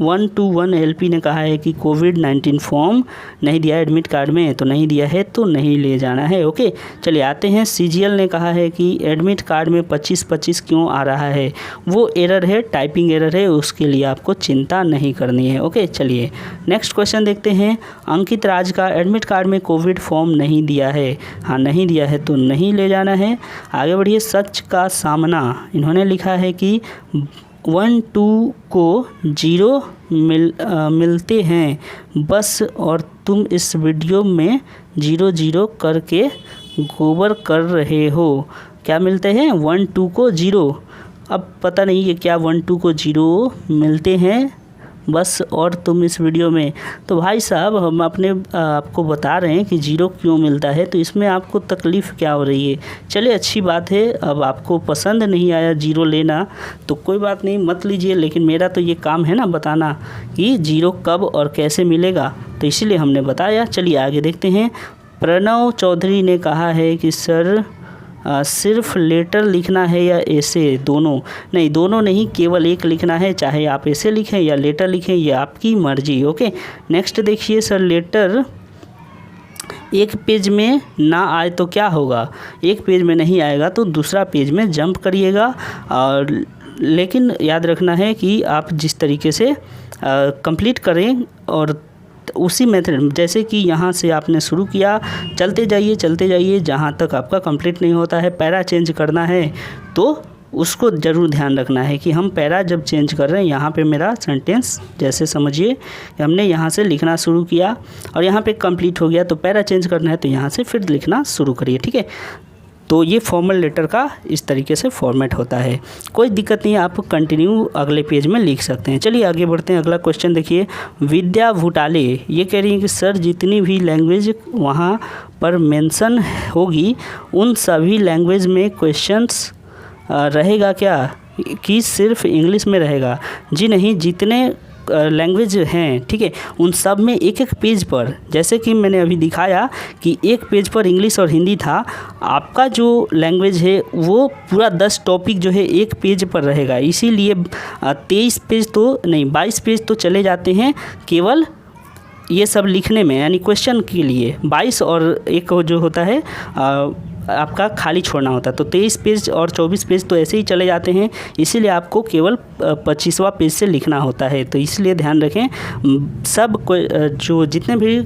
121 LP ने कहा है कि कोविड-19 फॉर्म नहीं दिया एडमिट कार्ड में, तो नहीं दिया है तो नहीं ले जाना है, ओके। चलिए आते हैं। CGL ने कहा है कि एडमिट कार्ड में 25-25 क्यों आ रहा है? वो एरर है, टाइपिंग एरर है, उसके लिए आपको चिंता नहीं करनी है, ओके। चलिए नेक्स्ट क्वेश्चन देखते हैं। अंकित राज का एडमिट कार्ड में कोविड फॉर्म नहीं दिया है, हाँ नहीं दिया है तो नहीं ले जाना है। आगे बढ़िए। सच का सामना, इन्होंने लिखा है कि 1-2 को 0 मिलते हैं बस, और तुम इस वीडियो में 0-0 करके गोबर कर रहे हो। क्या मिलते हैं? 1-2 को 0। अब पता नहीं है क्या 1-2 को 0 मिलते हैं बस, और तुम इस वीडियो में, तो भाई साहब हम अपने आपको बता रहे हैं कि 0 क्यों मिलता है, तो इसमें आपको तकलीफ़ क्या हो रही है? चलिए अच्छी बात है, अब आपको पसंद नहीं आया 0 लेना तो कोई बात नहीं, मत लीजिए, लेकिन मेरा तो ये काम है ना बताना कि 0 कब और कैसे मिलेगा, तो इसीलिए हमने बताया। चलिए आगे देखते हैं। प्रणव चौधरी ने कहा है कि सर सिर्फ लेटर लिखना है या ऐसे? दोनों नहीं, दोनों नहीं, केवल एक लिखना है, चाहे आप ऐसे लिखें या लेटर लिखें, ये आपकी मर्जी, ओके। नेक्स्ट देखिए। सर लेटर एक पेज में ना आए तो क्या होगा? एक पेज में नहीं आएगा तो दूसरा पेज में जंप करिएगा, और लेकिन याद रखना है कि आप जिस तरीके से कंप्लीट करें और उसी मेथड, जैसे कि यहाँ से आपने शुरू किया, चलते जाइए जहाँ तक आपका कंप्लीट नहीं होता है। पैरा चेंज करना है तो उसको ज़रूर ध्यान रखना है कि हम पैरा जब चेंज कर रहे हैं, यहाँ पे मेरा सेंटेंस जैसे समझिए कि हमने यहाँ से लिखना शुरू किया और यहाँ पे कंप्लीट हो गया, तो पैरा चेंज करना है तो यहाँ से फिर लिखना शुरू करिए, ठीक है। तो ये फॉर्मल लेटर का इस तरीके से फॉर्मेट होता है, कोई दिक्कत नहीं है, आप कंटिन्यू अगले पेज में लिख सकते हैं। चलिए आगे बढ़ते हैं। अगला क्वेश्चन देखिए। विद्या भूटाले ये कह रही हैं कि सर जितनी भी लैंग्वेज वहाँ पर मेंशन होगी उन सभी लैंग्वेज में क्वेश्चंस रहेगा क्या, कि सिर्फ इंग्लिश में रहेगा? जी नहीं, जितने लैंग्वेज हैं, ठीक है, उन सब में एक एक पेज पर, जैसे कि मैंने अभी दिखाया कि एक पेज पर इंग्लिश और हिंदी था, आपका जो लैंग्वेज है वो पूरा 10 टॉपिक जो है एक पेज पर रहेगा। इसीलिए 23 पेज तो नहीं, 22 पेज तो चले जाते हैं केवल ये सब लिखने में, यानी क्वेश्चन के लिए 22, और एक जो होता है आपका खाली छोड़ना होता है, तो 23 पेज और 24 पेज तो ऐसे ही चले जाते हैं, इसीलिए आपको केवल 25वां पेज से लिखना होता है। तो इसलिए ध्यान रखें, सब जो जितने भी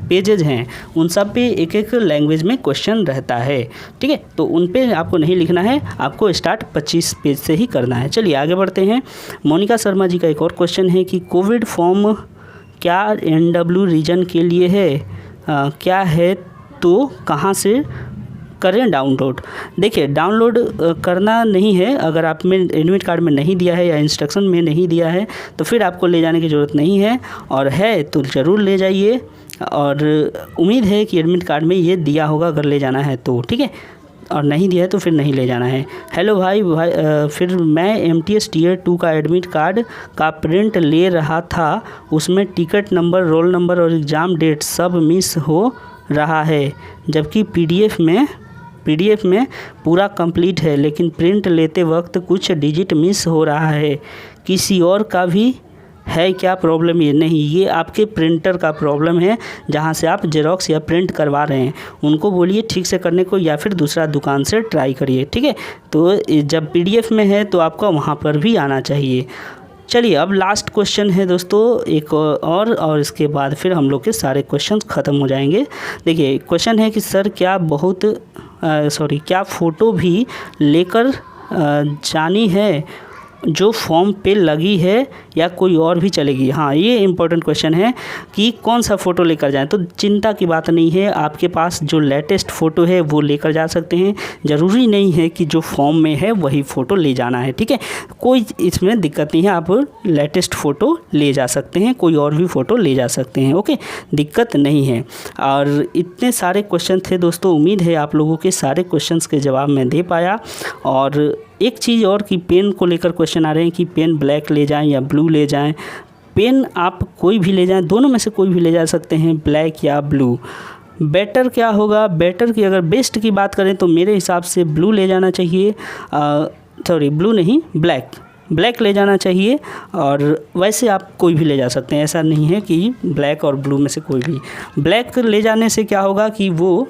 पेजेज हैं उन सब पे एक एक लैंग्वेज में क्वेश्चन रहता है, ठीक है। तो उन पे आपको नहीं लिखना है, आपको स्टार्ट 25 पेज से ही करना है। चलिए आगे बढ़ते हैं। मोनिका शर्मा जी का एक और क्वेश्चन है कि कोविड फॉर्म क्या NW रीजन के लिए है, क्या है तो कहाँ से करें डाउनलोड। देखिए डाउनलोड करना नहीं है, अगर आप में एडमिट कार्ड में नहीं दिया है या इंस्ट्रक्शन में नहीं दिया है तो फिर आपको ले जाने की ज़रूरत नहीं है, और है तो ज़रूर ले जाइए। और उम्मीद है कि एडमिट कार्ड में ये दिया होगा अगर ले जाना है तो, ठीक है, और नहीं दिया है तो फिर नहीं ले जाना है। हेलो भाई फिर मैं MTS Tier 2 का एडमिट कार्ड का प्रिंट ले रहा था, उसमें टिकट नंबर, रोल नंबर और एग्ज़ाम डेट सब मिस हो रहा है, जबकि PDF में पूरा कंप्लीट है, लेकिन प्रिंट लेते वक्त कुछ डिजिट मिस हो रहा है। किसी और का भी है क्या प्रॉब्लम? ये नहीं, ये आपके प्रिंटर का प्रॉब्लम है, जहाँ से आप जेरोक्स या प्रिंट करवा रहे हैं उनको बोलिए ठीक से करने को, या फिर दूसरा दुकान से ट्राई करिए, ठीक है। तो जब PDF में है तो आपका वहाँ पर भी आना चाहिए। चलिए अब लास्ट क्वेश्चन है दोस्तों एक और इसके बाद फिर हम लोग के सारे क्वेश्चंस ख़त्म हो जाएंगे। देखिए क्वेश्चन है कि सर क्या फ़ोटो भी लेकर जानी है जो फॉर्म पे लगी है या कोई और भी चलेगी? हाँ, ये इम्पोर्टेंट क्वेश्चन है कि कौन सा फ़ोटो लेकर जाएं। तो चिंता की बात नहीं है, आपके पास जो लेटेस्ट फ़ोटो है वो लेकर जा सकते हैं, ज़रूरी नहीं है कि जो फॉर्म में है वही फ़ोटो ले जाना है, ठीक है। कोई इसमें दिक्कत नहीं है, आप लेटेस्ट फ़ोटो ले जा सकते हैं, कोई और भी फ़ोटो ले जा सकते हैं, ओके, दिक्कत नहीं है। और इतने सारे क्वेश्चन थे दोस्तों, उम्मीद है आप लोगों के सारे क्वेश्चंस के जवाब मैं दे पाया। और एक चीज़ और कि पेन को लेकर क्वेश्चन आ रहे हैं कि पेन ब्लैक ले जाएं या ब्लू ले जाएं। पेन आप कोई भी ले जाएं, दोनों में से कोई भी ले जा सकते हैं, ब्लैक या ब्लू। बेटर क्या होगा? बेटर की अगर बेस्ट की बात करें तो मेरे हिसाब से ब्लू ले जाना चाहिए, ब्लू नहीं, ब्लैक ले जाना चाहिए। और वैसे आप कोई भी ले जा सकते हैं, ऐसा नहीं है कि ब्लैक और ब्लू में से कोई भी। ब्लैक ले जाने से क्या होगा कि वो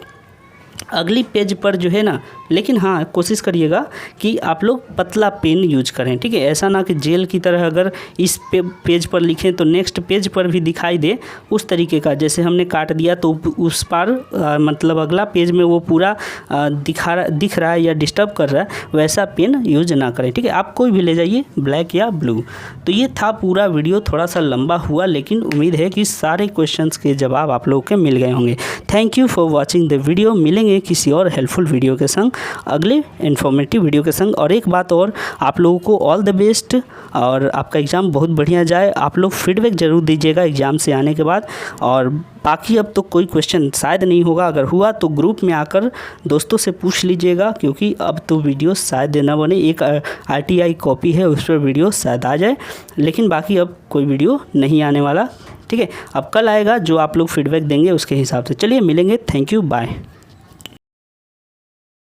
अगली पेज पर जो है ना, लेकिन हाँ कोशिश करिएगा कि आप लोग पतला पेन यूज करें, ठीक है। ऐसा ना कि जेल की तरह अगर इस पेज पर लिखें तो नेक्स्ट पेज पर भी दिखाई दे, उस तरीके का जैसे हमने काट दिया तो उस पर मतलब अगला पेज में वो पूरा दिख रहा है या डिस्टर्ब कर रहा है, वैसा पेन यूज ना करें, ठीक है। आप कोई भी ले जाइए, ब्लैक या ब्लू। तो ये था पूरा वीडियो, थोड़ा सा लंबा हुआ, लेकिन उम्मीद है कि सारे क्वेश्चंस के जवाब आप लोगों के मिल गए होंगे। Thank you for watching the video. मिलेंगे किसी और हेल्पफुल वीडियो के संग, अगले इन्फॉर्मेटिव वीडियो के संग। और एक बात और, आप लोगों को ऑल द बेस्ट और आपका एग्ज़ाम बहुत बढ़िया जाए। आप लोग फीडबैक ज़रूर दीजिएगा एग्ज़ाम से आने के बाद। और बाकी अब तो कोई क्वेश्चन शायद नहीं होगा, अगर हुआ तो ग्रुप में आकर दोस्तों से पूछ लीजिएगा, क्योंकि अब तो वीडियो शायद न बने। एक RTI कॉपी है, उस पर वीडियो शायद आ जाए, लेकिन बाकी अब कोई वीडियो नहीं आने वाला, ठीक है। अब कल आएगा, जो आप लोग फीडबैक देंगे उसके हिसाब से। चलिए मिलेंगे, थैंक यू, बाय।